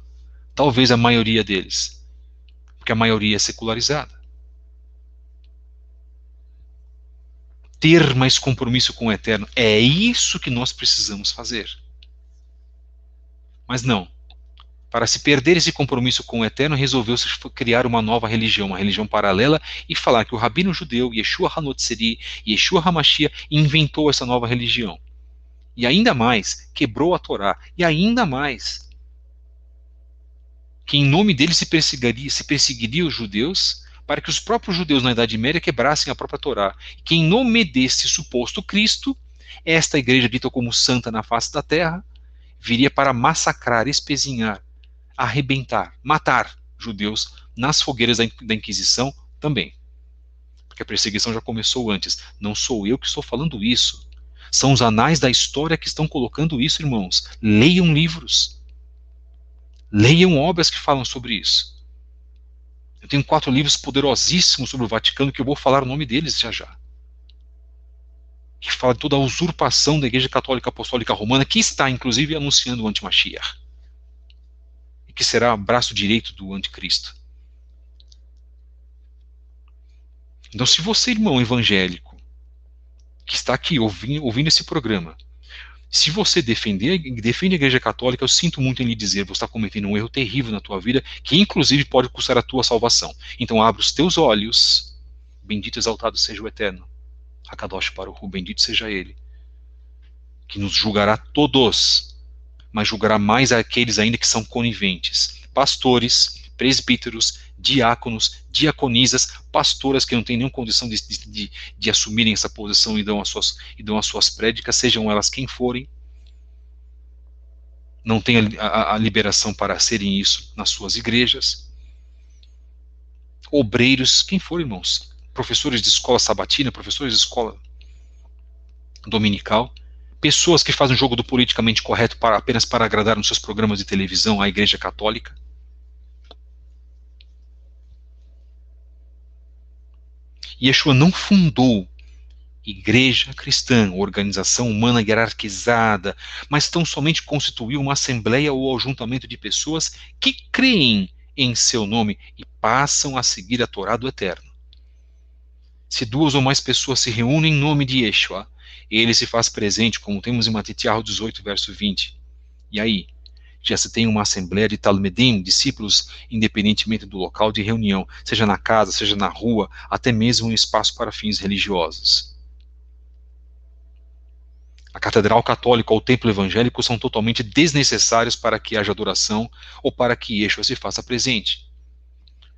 Talvez a maioria deles. Porque a maioria é secularizada. Ter mais compromisso com o Eterno. É isso que nós precisamos fazer. Mas não. Para se perder esse compromisso com o Eterno, resolveu-se criar uma nova religião, uma religião paralela, e falar que o rabino judeu, Yeshua HaNotzeri, Yeshua HaMashiach, inventou essa nova religião. E ainda mais, quebrou a Torá. E ainda mais, que em nome dele se perseguiria os judeus, para que os próprios judeus na Idade Média quebrassem a própria Torá. Que em nome desse suposto Cristo, esta igreja dita como santa na face da terra, viria para massacrar, espezinhar, arrebentar, matar judeus nas fogueiras da Inquisição também. Porque a perseguição já começou antes. Não sou eu que estou falando isso. São os anais da história que estão colocando isso, irmãos. Leiam livros. Leiam obras que falam sobre isso. Eu tenho 4 livros poderosíssimos sobre o Vaticano que eu vou falar o nome deles já já. Que fala de toda a usurpação da Igreja Católica Apostólica Romana, que está, inclusive, anunciando o anti-Mashiach. E que será o braço direito do anticristo. Então, se você, irmão evangélico, que está aqui ouvindo esse programa, se você defende a Igreja Católica, eu sinto muito em lhe dizer, você está cometendo um erro terrível na tua vida, que inclusive pode custar a tua salvação. Então abre os teus olhos, bendito e exaltado seja o Eterno, Hakadosh Baruch Hu, bendito seja Ele, que nos julgará todos, mas julgará mais aqueles ainda que são coniventes, pastores, presbíteros, diáconos, diaconisas, pastoras que não têm nenhuma condição de assumirem essa posição e dão as suas prédicas, sejam elas quem forem, não têm a liberação para serem isso nas suas igrejas, obreiros, quem for, irmãos, professores de escola sabatina, professores de escola dominical, pessoas que fazem o jogo do politicamente correto apenas para agradar nos seus programas de televisão à Igreja Católica. Yeshua não fundou igreja cristã, organização humana hierarquizada, mas tão somente constituiu uma assembleia ou ajuntamento de pessoas que creem em seu nome e passam a seguir a Torá do Eterno. Se 2 ou mais pessoas se reúnem em nome de Yeshua, ele se faz presente, como temos em Matitiahu 18, verso 20. E aí? Já se tem uma assembleia de talmidim, discípulos, independentemente do local de reunião, seja na casa, seja na rua, até mesmo um espaço para fins religiosos. A catedral católica ou o templo evangélico são totalmente desnecessários para que haja adoração ou para que Yeshua se faça presente.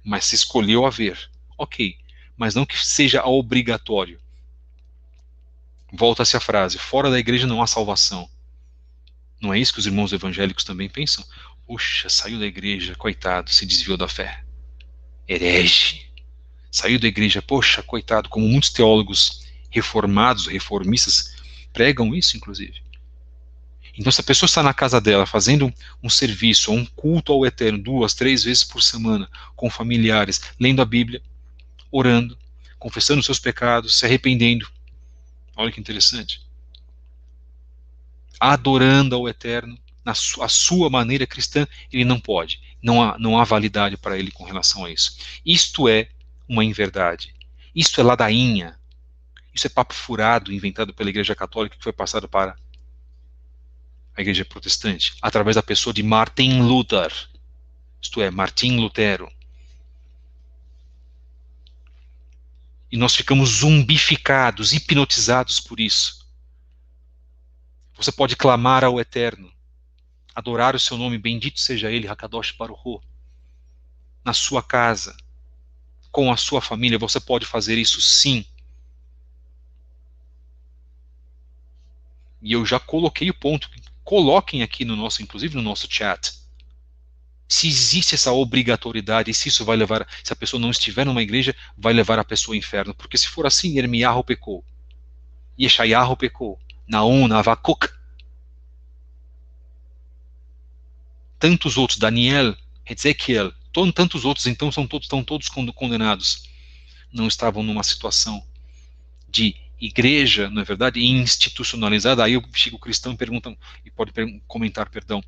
Mas se escolheu haver, ok, mas não que seja obrigatório. Volta-se a frase, fora da igreja não há salvação. Não é isso que os irmãos evangélicos também pensam? Puxa, saiu da igreja, coitado, se desviou da fé. Herege. Saiu da igreja, poxa, coitado, como muitos teólogos reformados, reformistas, pregam isso, inclusive. Então, se a pessoa está na casa dela fazendo um serviço ou um culto ao Eterno 2, 3 vezes por semana, com familiares, lendo a Bíblia, orando, confessando seus pecados, se arrependendo, olha que interessante, adorando ao Eterno, a sua maneira cristã, ele não pode. Não há validade para ele com relação a isso. Isto é uma inverdade. Isto é ladainha. Isso é papo furado, inventado pela Igreja Católica, que foi passado para a Igreja Protestante, através da pessoa de Martin Luther. Isto é, Martim Lutero. E nós ficamos zumbificados, hipnotizados por isso. Você pode clamar ao Eterno, adorar o seu nome, bendito seja ele, Hakadosh Baruch Hu, na sua casa, com a sua família, você pode fazer isso sim. E eu já coloquei o ponto, coloquem aqui no nosso, inclusive no nosso chat, se existe essa obrigatoriedade, e se isso vai levar, se a pessoa não estiver numa igreja, vai levar a pessoa ao inferno. Porque se for assim, Irmiyahu pecou, Yeshayahu pecou, Naum, Havakuk, tantos outros, Daniel, Ezequiel, tantos outros, então estão todos condenados. Não estavam numa situação de igreja, não é verdade, institucionalizada. Aí o Chico Cristão pergunta, e pode comentar, perdão,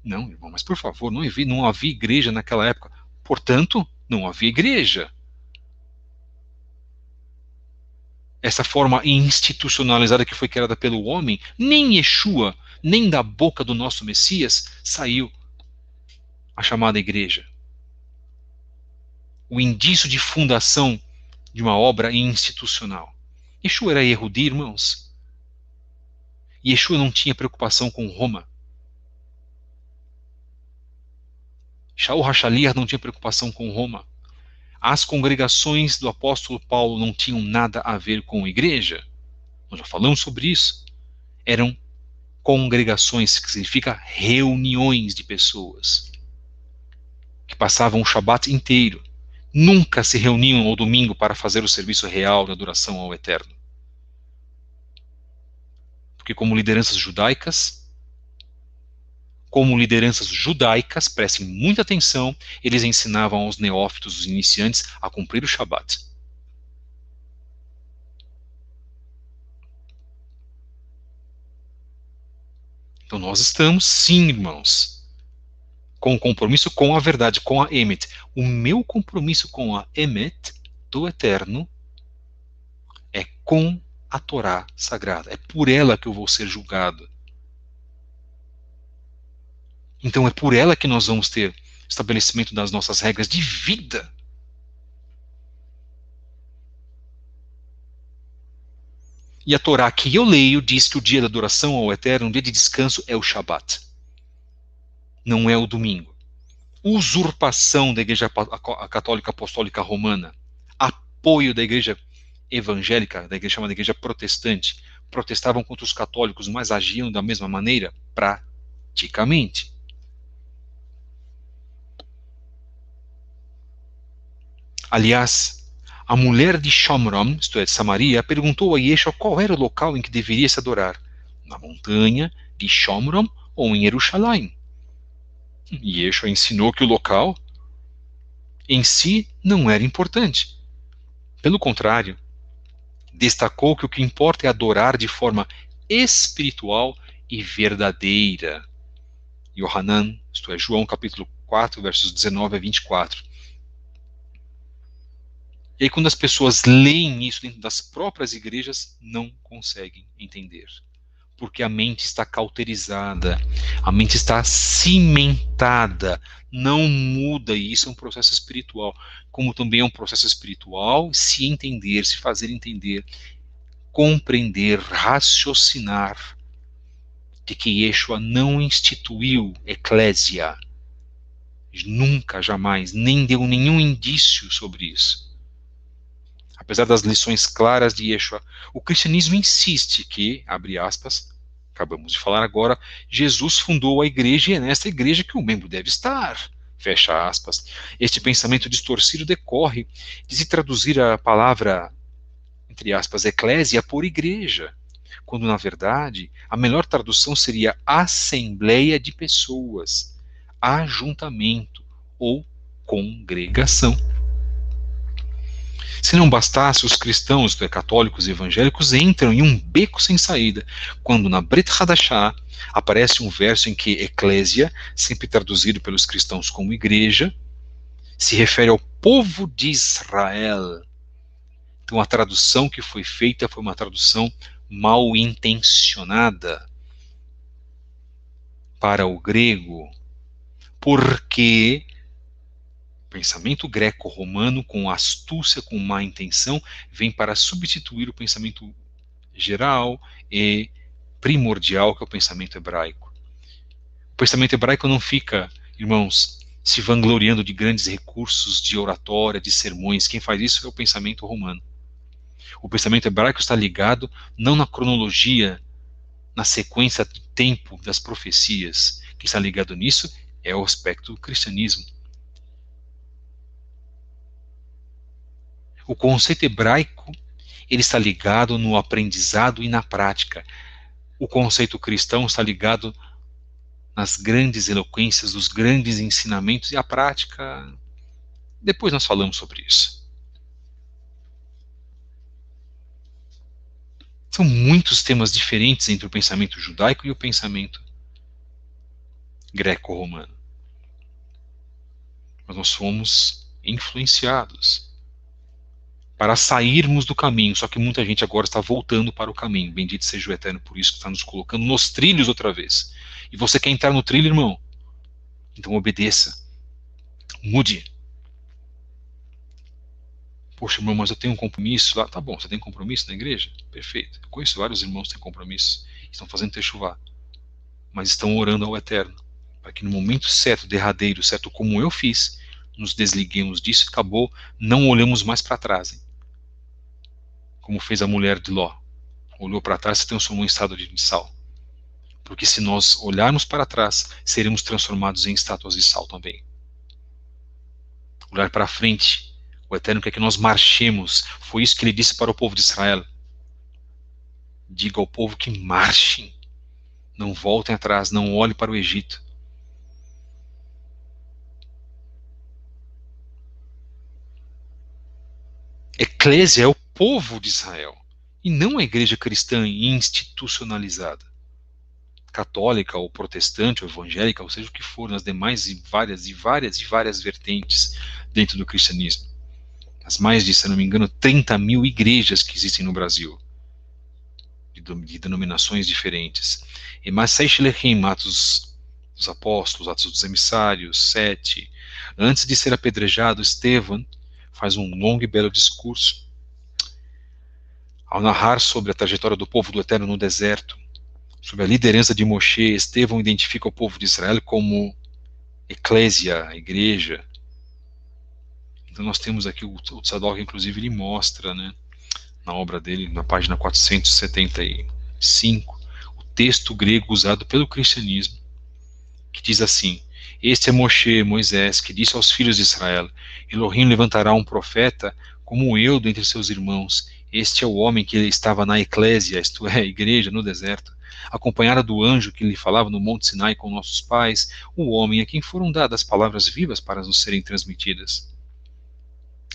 não, irmão, mas por favor, não havia igreja naquela época, portanto, não havia igreja. Essa forma institucionalizada que foi criada pelo homem, nem Yeshua, nem da boca do nosso Messias, saiu a chamada igreja. O indício de fundação de uma obra institucional. Yeshua era Yehudi, irmãos. Yeshua não tinha preocupação com Roma. Shaul HaShaliach não tinha preocupação com Roma. As congregações do apóstolo Paulo não tinham nada a ver com a igreja. Nós já falamos sobre isso. Eram congregações, que significa reuniões de pessoas, que passavam o Shabat inteiro. Nunca se reuniam ao domingo para fazer o serviço real de adoração ao Eterno. Porque como lideranças judaicas, prestem muita atenção, eles ensinavam aos neófitos, os iniciantes, a cumprir o Shabat. Então nós estamos, sim, irmãos, com o compromisso com a verdade, com a Emet. O meu compromisso com a Emet do Eterno é com a Torá sagrada. É por ela que eu vou ser julgado. Então é por ela que nós vamos ter estabelecimento das nossas regras de vida. E a Torá que eu leio diz que o dia da adoração ao Eterno, o dia de descanso, é o Shabat. Não é o domingo. Usurpação da Igreja Católica Apostólica Romana. Apoio da Igreja Evangélica, da Igreja chamada Igreja Protestante. Protestavam contra os católicos, mas agiam da mesma maneira? Praticamente. Aliás, a mulher de Shomron, isto é, de Samaria, perguntou a Yeshua qual era o local em que deveria se adorar. Na montanha de Shomron ou em Jerusalém. E Yeshua ensinou que o local em si não era importante. Pelo contrário, destacou que o que importa é adorar de forma espiritual e verdadeira. Yohanan, isto é, João capítulo 4, versos 19 a 24. E aí quando as pessoas leem isso dentro das próprias igrejas, não conseguem entender. Porque a mente está cauterizada, a mente está cimentada, não muda, e isso é um processo espiritual. Como também é um processo espiritual se entender, se fazer entender, compreender, raciocinar de que Yeshua não instituiu eclésia, nunca, jamais, nem deu nenhum indício sobre isso. Apesar das lições claras de Yeshua, o cristianismo insiste que, abre aspas, acabamos de falar agora, Jesus fundou a igreja e é nesta igreja que o membro deve estar, fecha aspas. Este pensamento distorcido decorre de se traduzir a palavra, entre aspas, eclésia por igreja, quando na verdade a melhor tradução seria assembleia de pessoas, ajuntamento ou congregação. Se não bastasse, os cristãos, católicos e evangélicos, entram em um beco sem saída, quando na Brit Hadashah aparece um verso em que eclésia, sempre traduzido pelos cristãos como igreja, se refere ao povo de Israel. Então a tradução que foi feita foi uma tradução mal intencionada para o grego, porque pensamento greco-romano, com astúcia, com má intenção, vem para substituir o pensamento geral e primordial, que é o pensamento hebraico. O pensamento hebraico não fica, irmãos, se vangloriando de grandes recursos de oratória, de sermões. Quem faz isso é o pensamento romano. O pensamento hebraico está ligado não na cronologia, na sequência do tempo das profecias. Quem está ligado nisso é o aspecto do cristianismo. O conceito hebraico, ele está ligado no aprendizado e na prática. O conceito cristão está ligado nas grandes eloquências, dos grandes ensinamentos e a prática. Depois nós falamos sobre isso. São muitos temas diferentes entre o pensamento judaico e o pensamento greco-romano. Mas nós fomos influenciados para sairmos do caminho, só que muita gente agora está voltando para o caminho. Bendito seja o Eterno por isso que está nos colocando nos trilhos outra vez. E você quer entrar no trilho, irmão? Então obedeça. Mude. Poxa, irmão, mas eu tenho um compromisso lá. Tá bom, você tem compromisso na igreja? Perfeito. Eu conheço vários irmãos que têm compromisso. Estão fazendo techuvá. Mas estão orando ao Eterno. Para que no momento certo, derradeiro, certo como eu fiz, nos desliguemos disso e acabou, não olhamos mais para trás. Hein? Como fez a mulher de Ló. Olhou para trás e se transformou em estado de sal. Porque se nós olharmos para trás, seremos transformados em estátuas de sal também. Olhar para frente, o Eterno quer que nós marchemos. Foi isso que ele disse para o povo de Israel. Diga ao povo que marchem. Não voltem atrás, não olhem para o Egito. Eclésia é o povo de Israel. E não a igreja cristã institucionalizada. Católica, ou protestante, ou evangélica, ou seja o que for, nas demais e várias vertentes dentro do cristianismo. As mais de, se não me engano, 30 mil igrejas que existem no Brasil, de denominações diferentes. E Masei Shilechim, Atos dos Apóstolos, Atos dos Emissários, 7. Antes de ser apedrejado, Estevão faz um longo e belo discurso. Ao narrar sobre a trajetória do povo do Eterno no deserto, sob a liderança de Moshe, Estevão identifica o povo de Israel como eclésia, a igreja. Então nós temos aqui o Tzadok, inclusive, ele mostra, né, na obra dele, na página 475, o texto grego usado pelo cristianismo, que diz assim: este é Moshe, Moisés, que disse aos filhos de Israel: Elohim levantará um profeta como eu dentre seus irmãos. Este é o homem que estava na eclésia, isto é, a igreja, no deserto, acompanhada do anjo que lhe falava no Monte Sinai com nossos pais, o homem a quem foram dadas palavras vivas para nos serem transmitidas.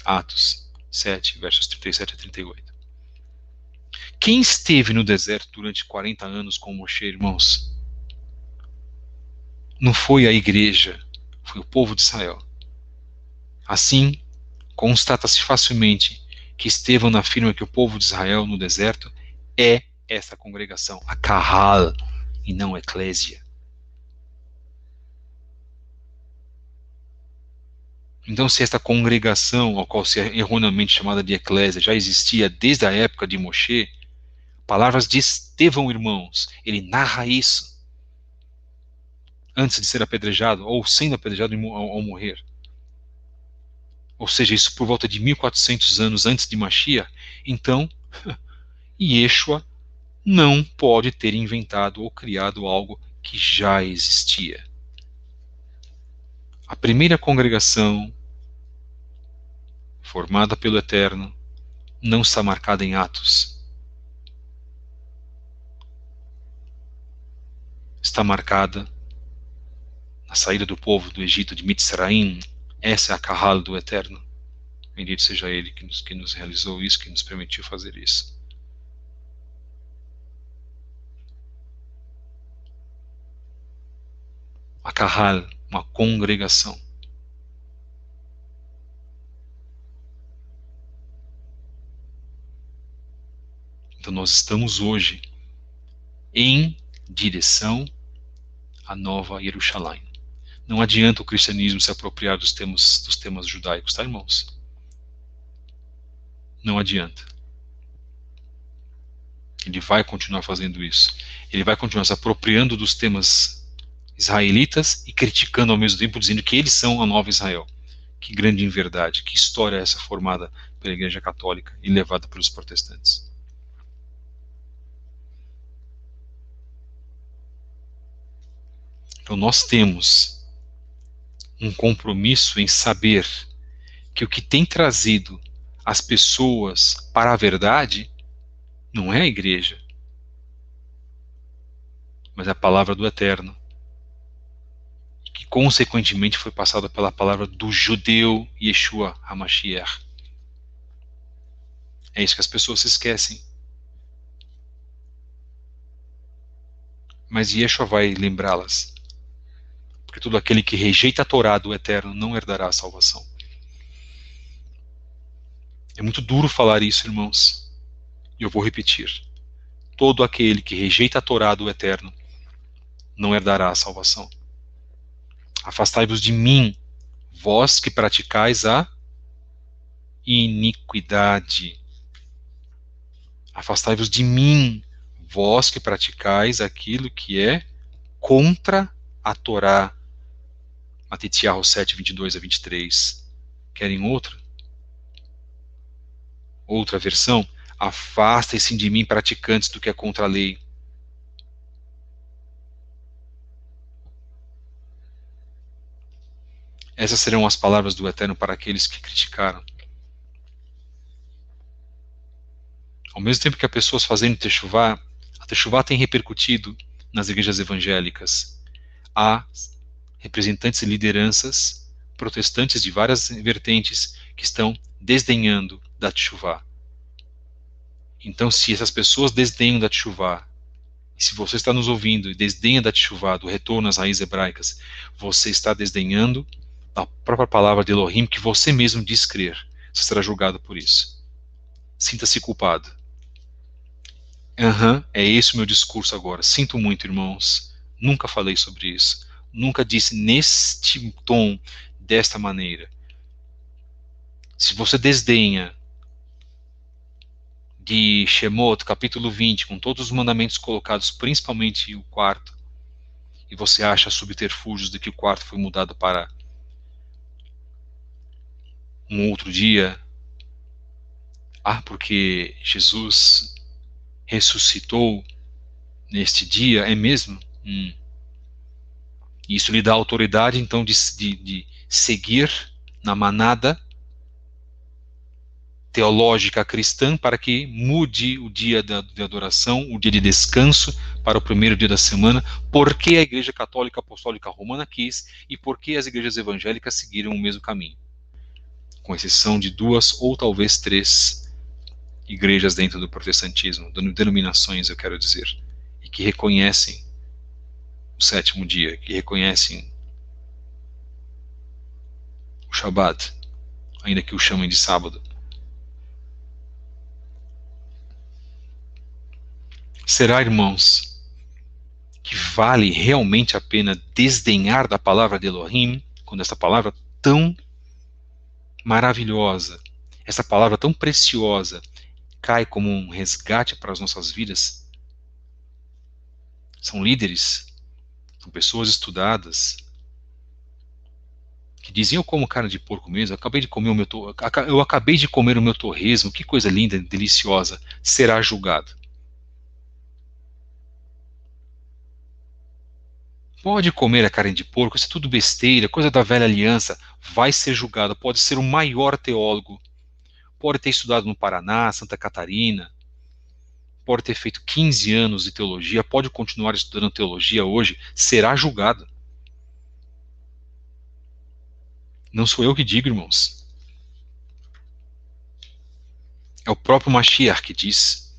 Atos 7, versos 37 a 38. Quem esteve no deserto durante 40 anos com Moshe, irmãos? Não foi a igreja, foi o povo de Israel. Assim, constata-se facilmente que Estevão afirma que o povo de Israel no deserto é essa congregação, a Kahal, e não a eclésia. Então, se esta congregação, ao qual se é erroneamente chamada de eclésia, já existia desde a época de Moshe, palavras de Estevão, irmãos, ele narra isso antes de ser apedrejado, ou sendo apedrejado ao morrer. Ou seja, isso por volta de 1400 anos antes de Mashiach. Então, Yeshua não pode ter inventado ou criado algo que já existia. A primeira congregação, formada pelo Eterno, não está marcada em Atos. Está marcada na saída do povo do Egito de Mitzraim. Essa é a Kahal do Eterno. Bendito seja Ele que nos realizou isso, que nos permitiu fazer isso. A Kahal, uma congregação. Então nós estamos hoje em direção à Nova Jerusalém. Não adianta o cristianismo se apropriar dos temas judaicos, tá, irmãos? Não adianta. Ele vai continuar fazendo isso. Ele vai continuar se apropriando dos temas israelitas e criticando ao mesmo tempo, dizendo que eles são a nova Israel. Que grande inverdade, que história é essa formada pela Igreja Católica e levada pelos protestantes. Então nós temos um compromisso em saber que o que tem trazido as pessoas para a verdade não é a igreja, mas a palavra do Eterno, que consequentemente foi passada pela palavra do judeu Yeshua HaMashiach. É isso que as pessoas se esquecem. Mas Yeshua vai lembrá-las. Porque todo aquele que rejeita a Torá do Eterno não herdará a salvação. É muito duro falar isso, irmãos. E eu vou repetir. Todo aquele que rejeita a Torá do Eterno não herdará a salvação. Afastai-vos de mim, vós que praticais a iniquidade. Afastai-vos de mim, vós que praticais aquilo que é contra a Torá. Matitiahu 7, 22 a 23. Querem outra? Outra versão? Afastem-se de mim, praticantes do que é contra a lei. Essas serão as palavras do Eterno para aqueles que criticaram. Ao mesmo tempo que as pessoas fazendo techuvá, a techuvá tem repercutido nas igrejas evangélicas. Há representantes e lideranças protestantes de várias vertentes que estão desdenhando da techuvá. Então, se essas pessoas desdenham da techuvá, e se você está nos ouvindo e desdenha da techuvá, do retorno às raízes hebraicas, você está desdenhando a própria palavra de Elohim que você mesmo diz crer. Você será julgado por isso. Sinta-se culpado. É esse o meu discurso agora. Sinto muito, irmãos. Nunca falei sobre isso. Nunca disse neste tom, desta maneira. Se você desdenha de Shemot, capítulo 20, com todos os mandamentos colocados, principalmente o quarto, e você acha subterfúgios de que o quarto foi mudado para um outro dia, porque Jesus ressuscitou neste dia, é mesmo? Isso lhe dá autoridade, então, de seguir na manada teológica cristã para que mude o dia de adoração, o dia de descanso para o primeiro dia da semana, porque a Igreja Católica Apostólica Romana quis e porque as igrejas evangélicas seguiram o mesmo caminho, com exceção de 2 ou talvez 3 igrejas dentro do protestantismo, denominações, eu quero dizer, e que reconhecem o sétimo dia, que reconhecem o Shabat, ainda que o chamem de sábado. Será, irmãos, que vale realmente a pena desdenhar da palavra de Elohim, quando essa palavra tão maravilhosa, essa palavra tão preciosa, cai como um resgate para as nossas vidas? São líderes, são pessoas estudadas, que dizem: eu como carne de porco mesmo, eu acabei de comer o meu torresmo, que coisa linda, deliciosa, será julgado. Pode comer a carne de porco, isso é tudo besteira, coisa da velha aliança, vai ser julgado. Pode ser o maior teólogo, pode ter estudado no Paraná, Santa Catarina, pode ter feito 15 anos de teologia, pode continuar estudando teologia hoje, será julgado. Não sou eu que digo, irmãos. É o próprio Mashiach que diz: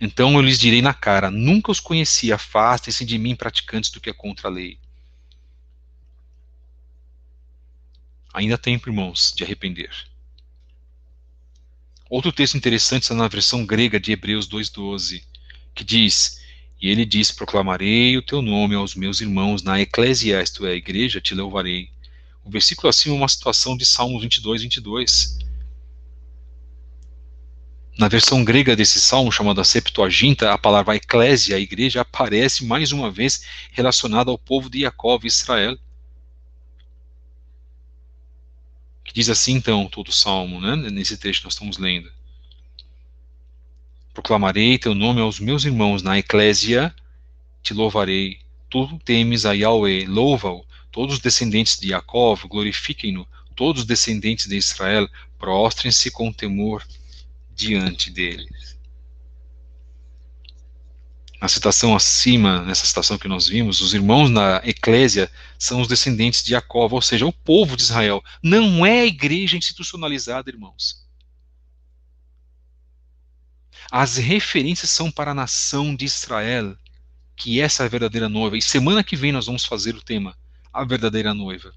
então eu lhes direi na cara, nunca os conheci, afastem-se de mim, praticantes do que é contra a lei. Ainda há tempo, irmãos, de arrepender. Outro texto interessante está na versão grega de Hebreus 2:12, que diz: e ele diz: proclamarei o teu nome aos meus irmãos na eclésia, isto é, a igreja, te louvarei. O versículo acima é uma situação de Salmos 22:22. Na versão grega desse salmo, chamada Septuaginta, a palavra eclésia, a igreja, aparece mais uma vez relacionada ao povo de Jacó, Israel. Que diz assim, então, todo o salmo, né, nesse trecho que nós estamos lendo. Proclamarei teu nome aos meus irmãos na eclésia, te louvarei. Tu temes a Yahweh, louva-o. Todos os descendentes de Jacó, glorifiquem-no. Todos os descendentes de Israel, prostrem-se com temor diante dele. Na citação acima, nessa citação que nós vimos, os irmãos na eclésia são os descendentes de Jacó, ou seja, o povo de Israel. Não é a igreja institucionalizada, irmãos. As referências são para a nação de Israel, que essa é a verdadeira noiva. E semana que vem nós vamos fazer o tema, a verdadeira noiva.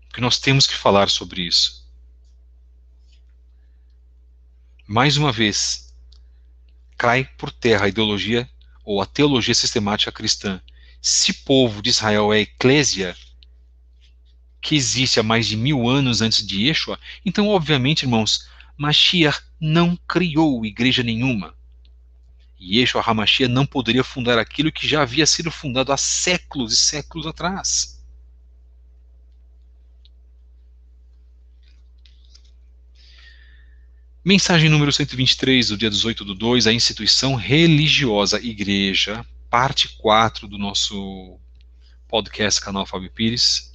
Porque nós temos que falar sobre isso. Mais uma vez, cai por terra a ideologia ou a teologia sistemática cristã. Se povo de Israel é eclésia, que existe há mais de 1000 anos antes de Yeshua, então, obviamente, irmãos, Mashiach não criou igreja nenhuma. E Yeshua HaMashiach não poderia fundar aquilo que já havia sido fundado há séculos e séculos atrás. Mensagem número 123, do dia 18/2, a instituição religiosa igreja, parte 4 do nosso podcast canal Fábio Pires.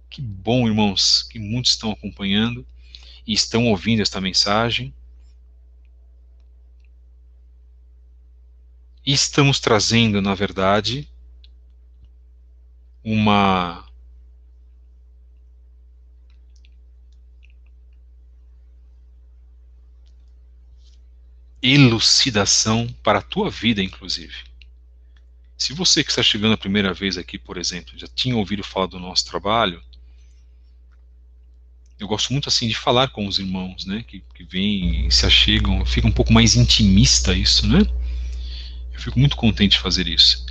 Que bom, irmãos, que muitos estão acompanhando e estão ouvindo esta mensagem. E estamos trazendo, na verdade, uma elucidação para a tua vida, inclusive. Se você que está chegando a primeira vez aqui, por exemplo, já tinha ouvido falar do nosso trabalho, eu gosto muito assim de falar com os irmãos, né, que vêm e se achegam, fica um pouco mais intimista isso, né? Eu fico muito contente de fazer isso.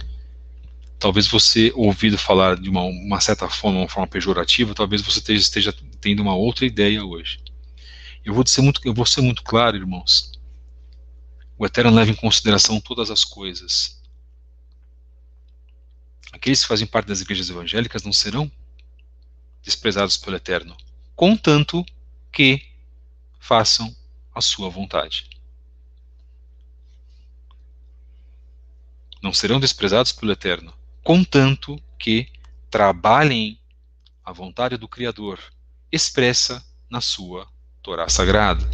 Talvez você ouvido falar de uma certa forma, uma forma pejorativa, talvez você esteja tendo uma outra ideia hoje. Eu vou ser muito claro, irmãos. O Eterno leva em consideração todas as coisas. Aqueles que fazem parte das igrejas evangélicas não serão desprezados pelo Eterno, contanto que façam a sua vontade. Não serão desprezados pelo Eterno, contanto que trabalhem a vontade do Criador, expressa na sua Torá Sagrada.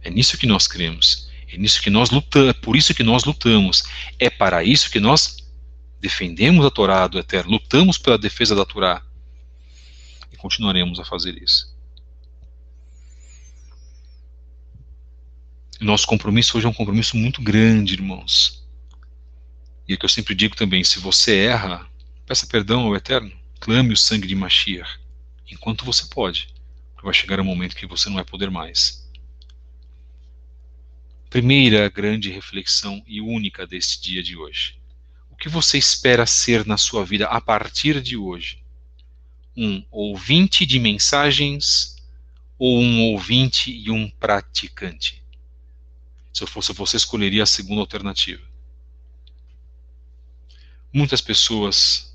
É nisso que nós cremos, é nisso que nós lutamos, é por isso que nós lutamos, é para isso que nós defendemos a Torá do Eterno, lutamos pela defesa da Torá e continuaremos a fazer isso. E nosso compromisso hoje é um compromisso muito grande, irmãos. E é que eu sempre digo também, se você erra, peça perdão ao Eterno, clame o sangue de Mashiach, enquanto você pode, porque vai chegar um momento que você não vai poder mais. Primeira grande reflexão e única deste dia de hoje. O que você espera ser na sua vida a partir de hoje? Um ouvinte de mensagens ou um ouvinte e um praticante? Se eu fosse você, escolheria a segunda alternativa. Muitas pessoas,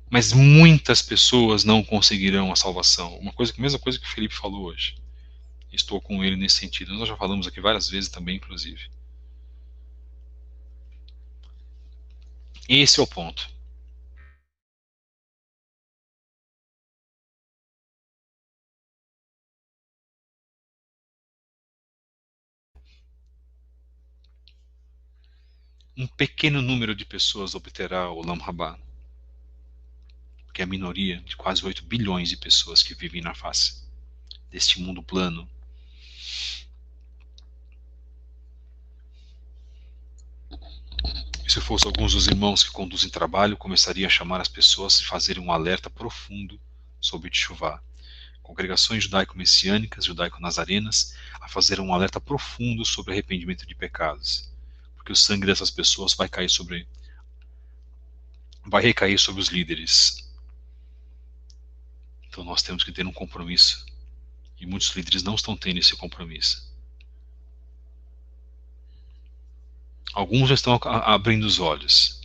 mas muitas pessoas não conseguirão a salvação. A mesma coisa que o Felipe falou hoje. Estou com ele nesse sentido. Nós já falamos aqui várias vezes também, inclusive. Esse é o ponto. Um pequeno número de pessoas obterá o Olam Rabá, que é a minoria de quase 8 bilhões de pessoas que vivem na face deste mundo plano. E se fosse alguns dos irmãos que conduzem trabalho, começaria a chamar as pessoas a fazerem um alerta profundo sobre Teshuvá. Congregações judaico-messiânicas, judaico-nazarenas, a fazer um alerta profundo sobre arrependimento de pecados. Porque o sangue dessas pessoas vai recair sobre os líderes. Então nós temos que ter um compromisso. E muitos líderes não estão tendo esse compromisso. Alguns já estão abrindo os olhos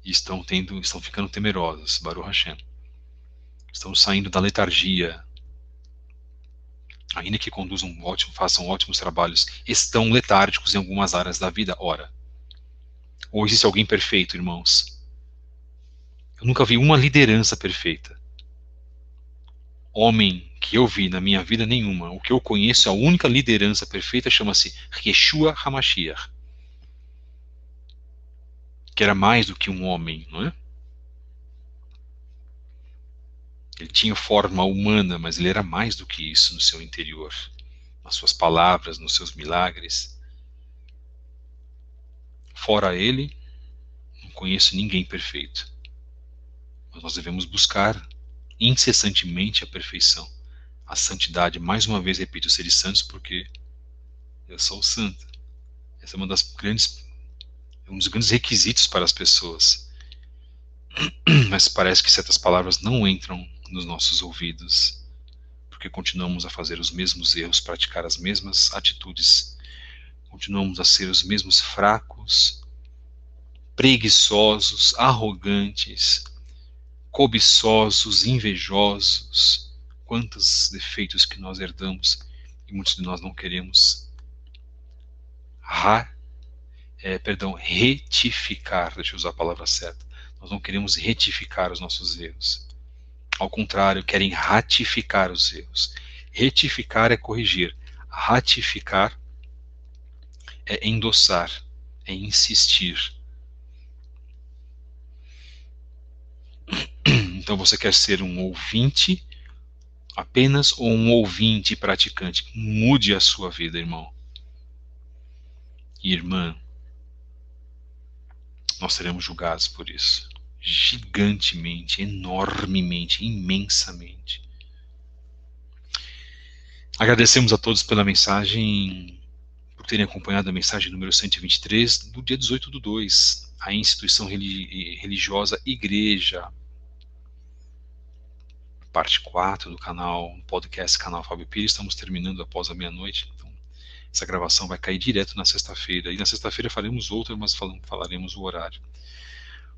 e estão ficando temerosos, Baruch Hashem. Estão saindo da letargia. Ainda que façam ótimos trabalhos, estão letárgicos em algumas áreas da vida. Ora, ou existe alguém perfeito, irmãos? Eu nunca vi uma liderança perfeita. Homem que eu vi na minha vida nenhuma. O que eu conheço, a única liderança perfeita chama-se Yeshua HaMashiach, que era mais do que um homem, não é? Ele tinha forma humana, mas ele era mais do que isso no seu interior, nas suas palavras, nos seus milagres. Fora ele, não conheço ninguém perfeito. Mas nós devemos buscar incessantemente a perfeição, a santidade. Mais uma vez repito, seres santos, porque eu sou o santo. Esse é um dos grandes requisitos para as pessoas. Mas parece que certas palavras não entram nos nossos ouvidos, porque continuamos a fazer os mesmos erros, praticar as mesmas atitudes, continuamos a ser os mesmos fracos, preguiçosos, arrogantes, cobiçosos, invejosos. Quantos defeitos que nós herdamos e muitos de nós não queremos retificar, deixa eu usar a palavra certa. Nós não queremos retificar os nossos erros. Ao contrário, querem ratificar os erros. Retificar é corrigir. Ratificar é endossar, é insistir. Então você quer ser um ouvinte apenas ou um ouvinte praticante? Mude a sua vida, irmão. E irmã, nós seremos julgados por isso. Gigantemente, enormemente, imensamente. Agradecemos a todos pela mensagem, por terem acompanhado a mensagem número 123, do dia 18/2, a instituição religiosa Igreja, parte 4 do canal, podcast canal Fábio Pires. Estamos terminando após a meia-noite, então essa gravação vai cair direto na sexta-feira, e na sexta-feira faremos outra, mas falaremos o horário.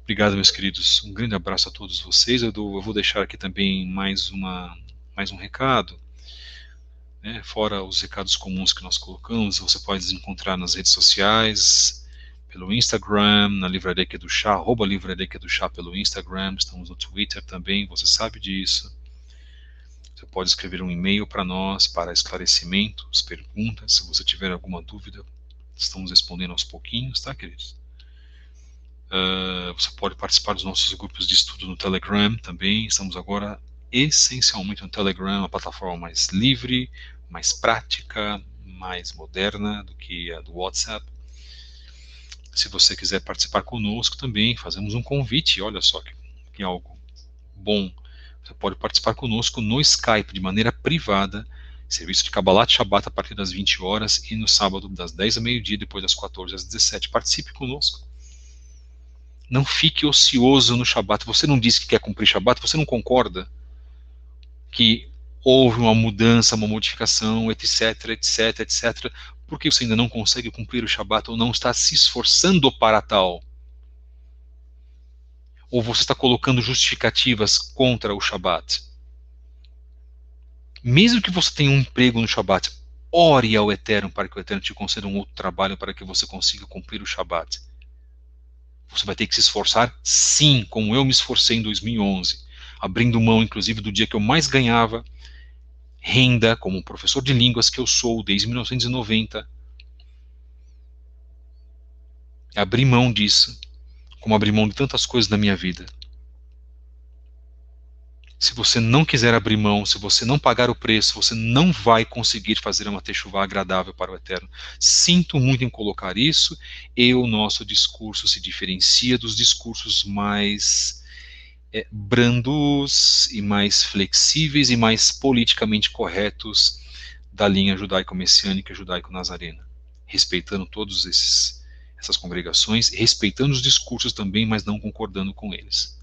Obrigado, meus queridos, um grande abraço a todos vocês. Eu vou deixar aqui também mais um recado, né? Fora os recados comuns que nós colocamos, você pode nos encontrar nas redes sociais, pelo Instagram, na Livraria do Chá, @Livraria do Chá pelo Instagram, estamos no Twitter também, você sabe disso. Você pode escrever um e-mail para nós, para esclarecimentos, perguntas, se você tiver alguma dúvida, estamos respondendo aos pouquinhos, tá, queridos? Você pode participar dos nossos grupos de estudo no Telegram também. Estamos agora essencialmente no Telegram, a plataforma mais livre, mais prática, mais moderna do que a do WhatsApp. Se você quiser participar conosco também, fazemos um convite. Olha só que algo bom. Você pode participar conosco no Skype de maneira privada, serviço de Kabbalat Shabbat a partir das 20 horas e no sábado das 10 ao meio-dia, depois das 14 às 17. Participe conosco. Não fique ocioso no Shabat. Você não disse que quer cumprir Shabat? Você não concorda que houve uma mudança, uma modificação, etc, etc, etc? Por que você ainda não consegue cumprir o Shabat ou não está se esforçando para tal? Ou você está colocando justificativas contra o Shabat? Mesmo que você tenha um emprego no Shabat, ore ao Eterno para que o Eterno te conceda um outro trabalho para que você consiga cumprir o Shabat. Você vai ter que se esforçar, sim, como eu me esforcei em 2011, abrindo mão, inclusive, do dia que eu mais ganhava renda como professor de línguas que eu sou desde 1990. Abri mão disso, como abri mão de tantas coisas na minha vida. Se você não quiser abrir mão, se você não pagar o preço, você não vai conseguir fazer uma techuvá agradável para o Eterno. Sinto muito em colocar isso, e o nosso discurso se diferencia dos discursos mais brandos e mais flexíveis e mais politicamente corretos da linha judaico-messiânica e judaico-nazarena, respeitando todas essas congregações, respeitando os discursos também, mas não concordando com eles.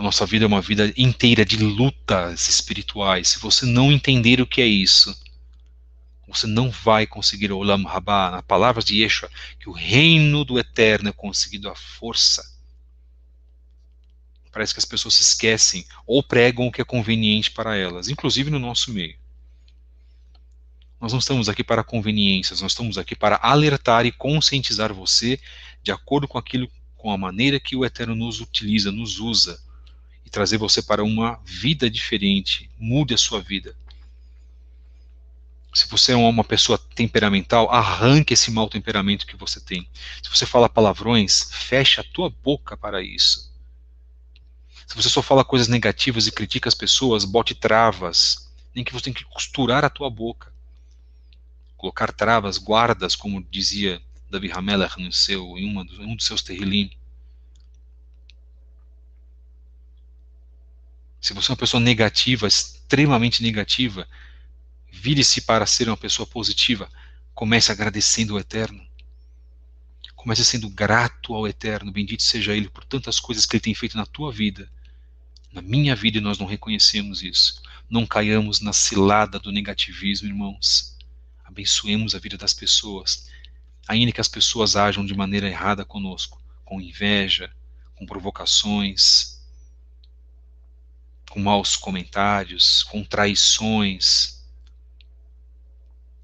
A nossa vida é uma vida inteira de lutas espirituais. Se você não entender o que é isso, você não vai conseguir o Olam Rabá, nas palavras de Yeshua, que o reino do eterno é conseguido à força. Parece que as pessoas se esquecem ou pregam o que é conveniente para elas, inclusive no nosso meio. Nós não estamos aqui para conveniências, nós estamos aqui para alertar e conscientizar você de acordo com aquilo, com a maneira que o Eterno nos utiliza, nos usa, e trazer você para uma vida diferente. Mude a sua vida. Se você é uma pessoa temperamental, arranque esse mau temperamento que você tem. Se você fala palavrões, feche a tua boca para isso. Se você só fala coisas negativas e critica as pessoas, bote travas. Nem que você tenha que costurar a tua boca. Colocar travas, guardas, como dizia Davi Hamelach em um dos seus Terrilim. Se você é uma pessoa negativa, extremamente negativa, vire-se para ser uma pessoa positiva. Comece agradecendo ao Eterno. Comece sendo grato ao Eterno. Bendito seja Ele por tantas coisas que Ele tem feito na tua vida. Na minha vida, e nós não reconhecemos isso. Não caiamos na cilada do negativismo, irmãos. Abençoemos a vida das pessoas. Ainda que as pessoas ajam de maneira errada conosco, com inveja, com provocações, com maus comentários, com traições.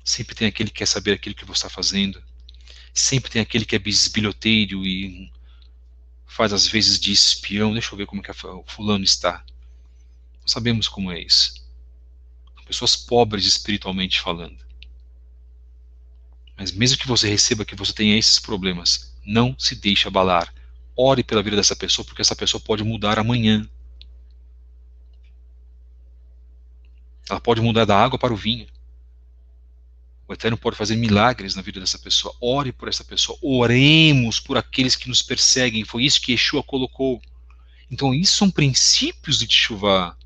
Sempre tem aquele que quer saber aquilo que você está fazendo. Sempre tem aquele que é bisbilhoteiro e faz às vezes de espião. Deixa eu ver como que o fulano está. Nós sabemos como é isso. São pessoas pobres espiritualmente falando. Mas mesmo que você receba que você tenha esses problemas, não se deixe abalar. Ore pela vida dessa pessoa, porque essa pessoa pode mudar amanhã. Ela pode mudar da água para o vinho. O Eterno pode fazer milagres na vida dessa pessoa. Ore por essa pessoa. Oremos por aqueles que nos perseguem. Foi isso que Yeshua colocou. Então, isso são princípios de Teshuvah.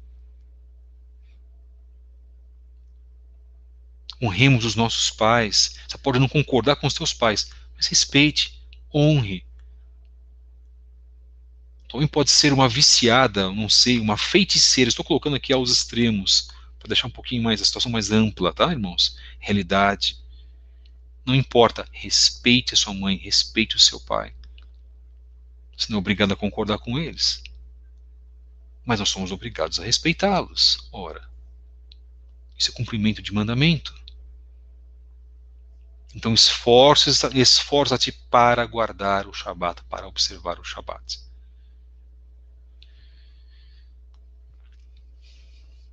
Honremos os nossos pais. Você pode não concordar com os seus pais, mas respeite, honre. Também pode ser uma viciada, não sei, uma feiticeira. Estou colocando aqui aos extremos, para deixar um pouquinho mais a situação mais ampla, tá, irmãos? Realidade. Não importa, respeite a sua mãe, respeite o seu pai. Você não é obrigado a concordar com eles. Mas nós somos obrigados a respeitá-los. Ora, isso é cumprimento de mandamento. Então esforça-te para guardar o Shabat, para observar o Shabat.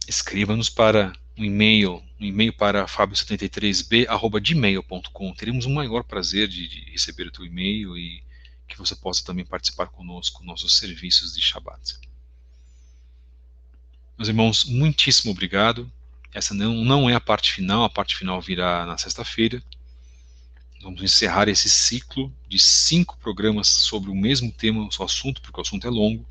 Escreva-nos para um e-mail para fabio73b@gmail.com. Teremos um maior prazer de receber o teu e-mail e que você possa também participar conosco nos nossos serviços de Shabat. Meus irmãos, muitíssimo obrigado. Essa não é a parte final virá na sexta-feira. Vamos encerrar esse ciclo de 5 programas sobre o mesmo tema, o seu assunto, porque o assunto é longo,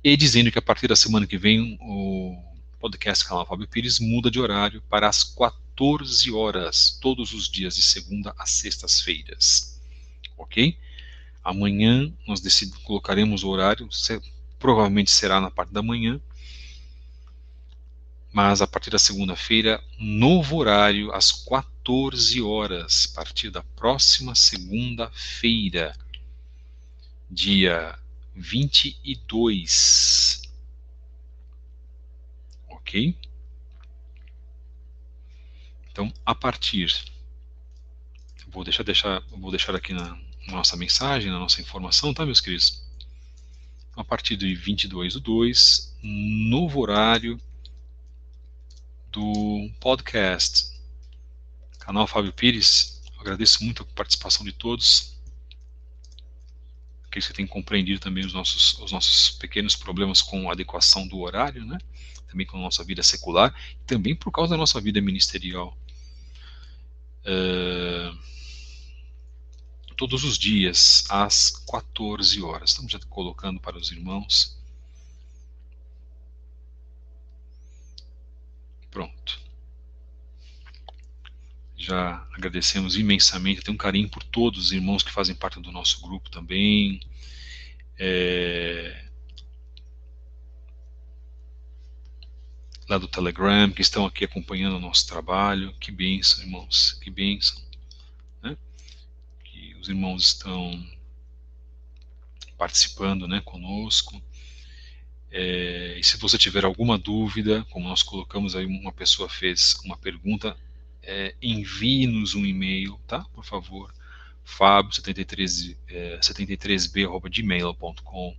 e dizendo que a partir da semana que vem o podcast Canal Fábio Pires muda de horário para as 14 horas, todos os dias, de segunda a sextas-feiras. Ok? Amanhã nós colocaremos o horário, provavelmente será na parte da manhã, mas a partir da segunda-feira, novo horário, às 14 horas, a partir da próxima segunda-feira, dia 22. Ok? Então, a partir, vou deixar aqui na nossa mensagem, na nossa informação, tá, meus queridos? A partir de 22/2, novo horário do podcast Canal Fábio Pires. Eu agradeço muito a participação de todos. Que você tem compreendido também os nossos pequenos problemas com a adequação do horário, né? Também com a nossa vida secular, e também por causa da nossa vida ministerial. Todos os dias, às 14 horas. Estamos já colocando para os irmãos. Pronto. Já agradecemos imensamente, tenho um carinho por todos os irmãos que fazem parte do nosso grupo também. lá do Telegram, que estão aqui acompanhando o nosso trabalho. Que bênção, irmãos, que bênção, né? Que os irmãos estão participando, né, conosco. E se você tiver alguma dúvida, como nós colocamos aí, uma pessoa fez uma pergunta, envie-nos um e-mail, tá? Por favor, fabio73b@gmail.com,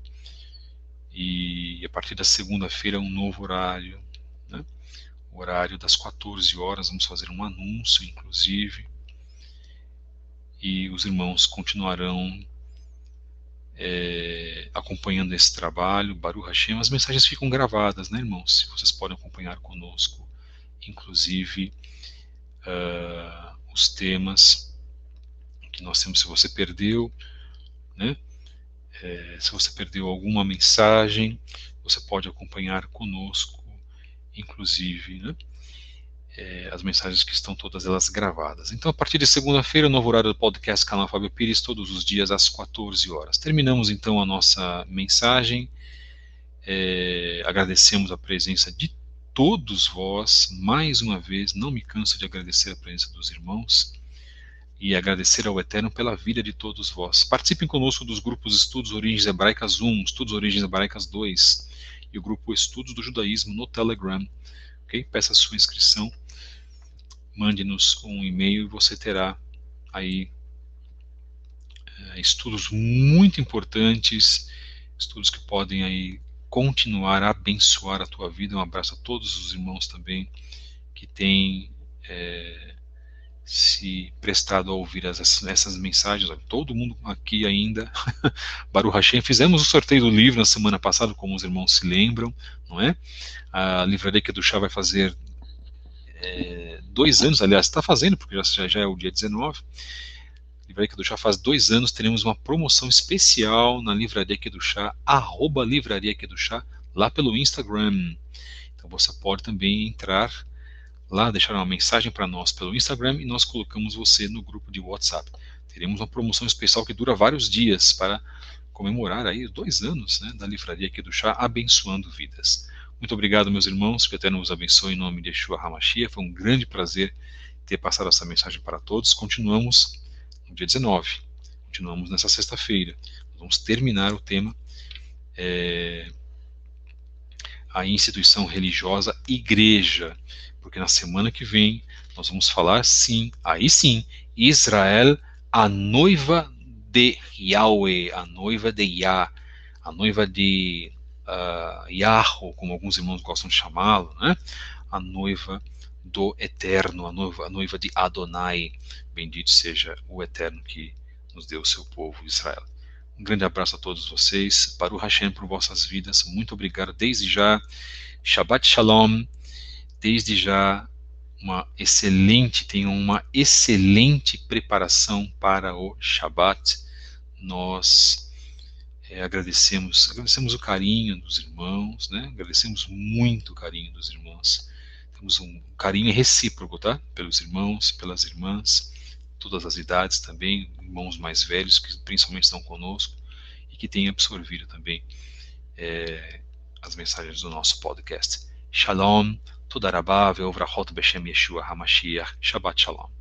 e a partir da segunda-feira um novo horário, né? O horário das 14 horas, vamos fazer um anúncio, inclusive, e os irmãos continuarão acompanhando esse trabalho, Baruch Hashem. As mensagens ficam gravadas, né, irmãos? Vocês podem acompanhar conosco, inclusive os temas que nós temos. Se você perdeu, né? Se você perdeu alguma mensagem, você pode acompanhar conosco, inclusive, né? As mensagens que estão todas elas gravadas. Então, a partir de segunda-feira, novo horário do podcast Canal Fábio Pires, todos os dias às 14 horas. Terminamos então a nossa mensagem. Agradecemos a presença de todos vós, mais uma vez. Não me canso de agradecer a presença dos irmãos e agradecer ao Eterno pela vida de todos vós. Participem conosco dos grupos Estudos Origens Hebraicas 1, Estudos Origens Hebraicas 2 e o grupo Estudos do Judaísmo no Telegram. Okay? Peça a sua inscrição, mande-nos um e-mail e você terá aí estudos muito importantes, estudos que podem aí continuar a abençoar a tua vida. Um abraço a todos os irmãos também que têm se prestado a ouvir essas mensagens. Todo mundo aqui ainda, Baruch Hashem. Fizemos o sorteio do livro na semana passada, como os irmãos se lembram, não é? A Livraria Kedushá vai fazer 2 anos, aliás, está fazendo, porque já é o dia 19. Livraria Kedushá faz 2 anos. Teremos uma promoção especial na Livraria Kedushá, @Livraria Kedushá, lá pelo Instagram. Então você pode também entrar lá, deixar uma mensagem para nós pelo Instagram e nós colocamos você no grupo de WhatsApp. Teremos uma promoção especial que dura vários dias para comemorar aí os 2 anos, né, da Livraria Kedushá, abençoando vidas. Muito obrigado, meus irmãos, que o Eterno os abençoe em nome de Yeshua HaMashiach. Foi um grande prazer ter passado essa mensagem para todos. Continuamos no dia 19, continuamos nessa sexta-feira. Vamos terminar o tema a instituição religiosa igreja, porque na semana que vem nós vamos falar, sim, aí sim, Israel, a noiva de Yahweh, a noiva de Yah, a noiva de Yahweh, como alguns irmãos gostam de chamá-lo, né? A noiva do Eterno, a noiva de Adonai. Bendito seja o Eterno que nos deu o seu povo, Israel. Um grande abraço a todos vocês. Baruch Hashem por vossas vidas. Muito obrigado desde já. Shabbat Shalom. Desde já, tenham uma excelente preparação para o Shabbat. Nós agradecemos o carinho dos irmãos, né? Agradecemos muito o carinho dos irmãos. Temos um carinho recíproco, tá? Pelos irmãos, pelas irmãs, todas as idades também, irmãos mais velhos que principalmente estão conosco e que têm absorvido também as mensagens do nosso podcast. Shalom, Toda Rabá, Ve'ovrachot Beshem Yeshua HaMashiach. Shabbat Shalom.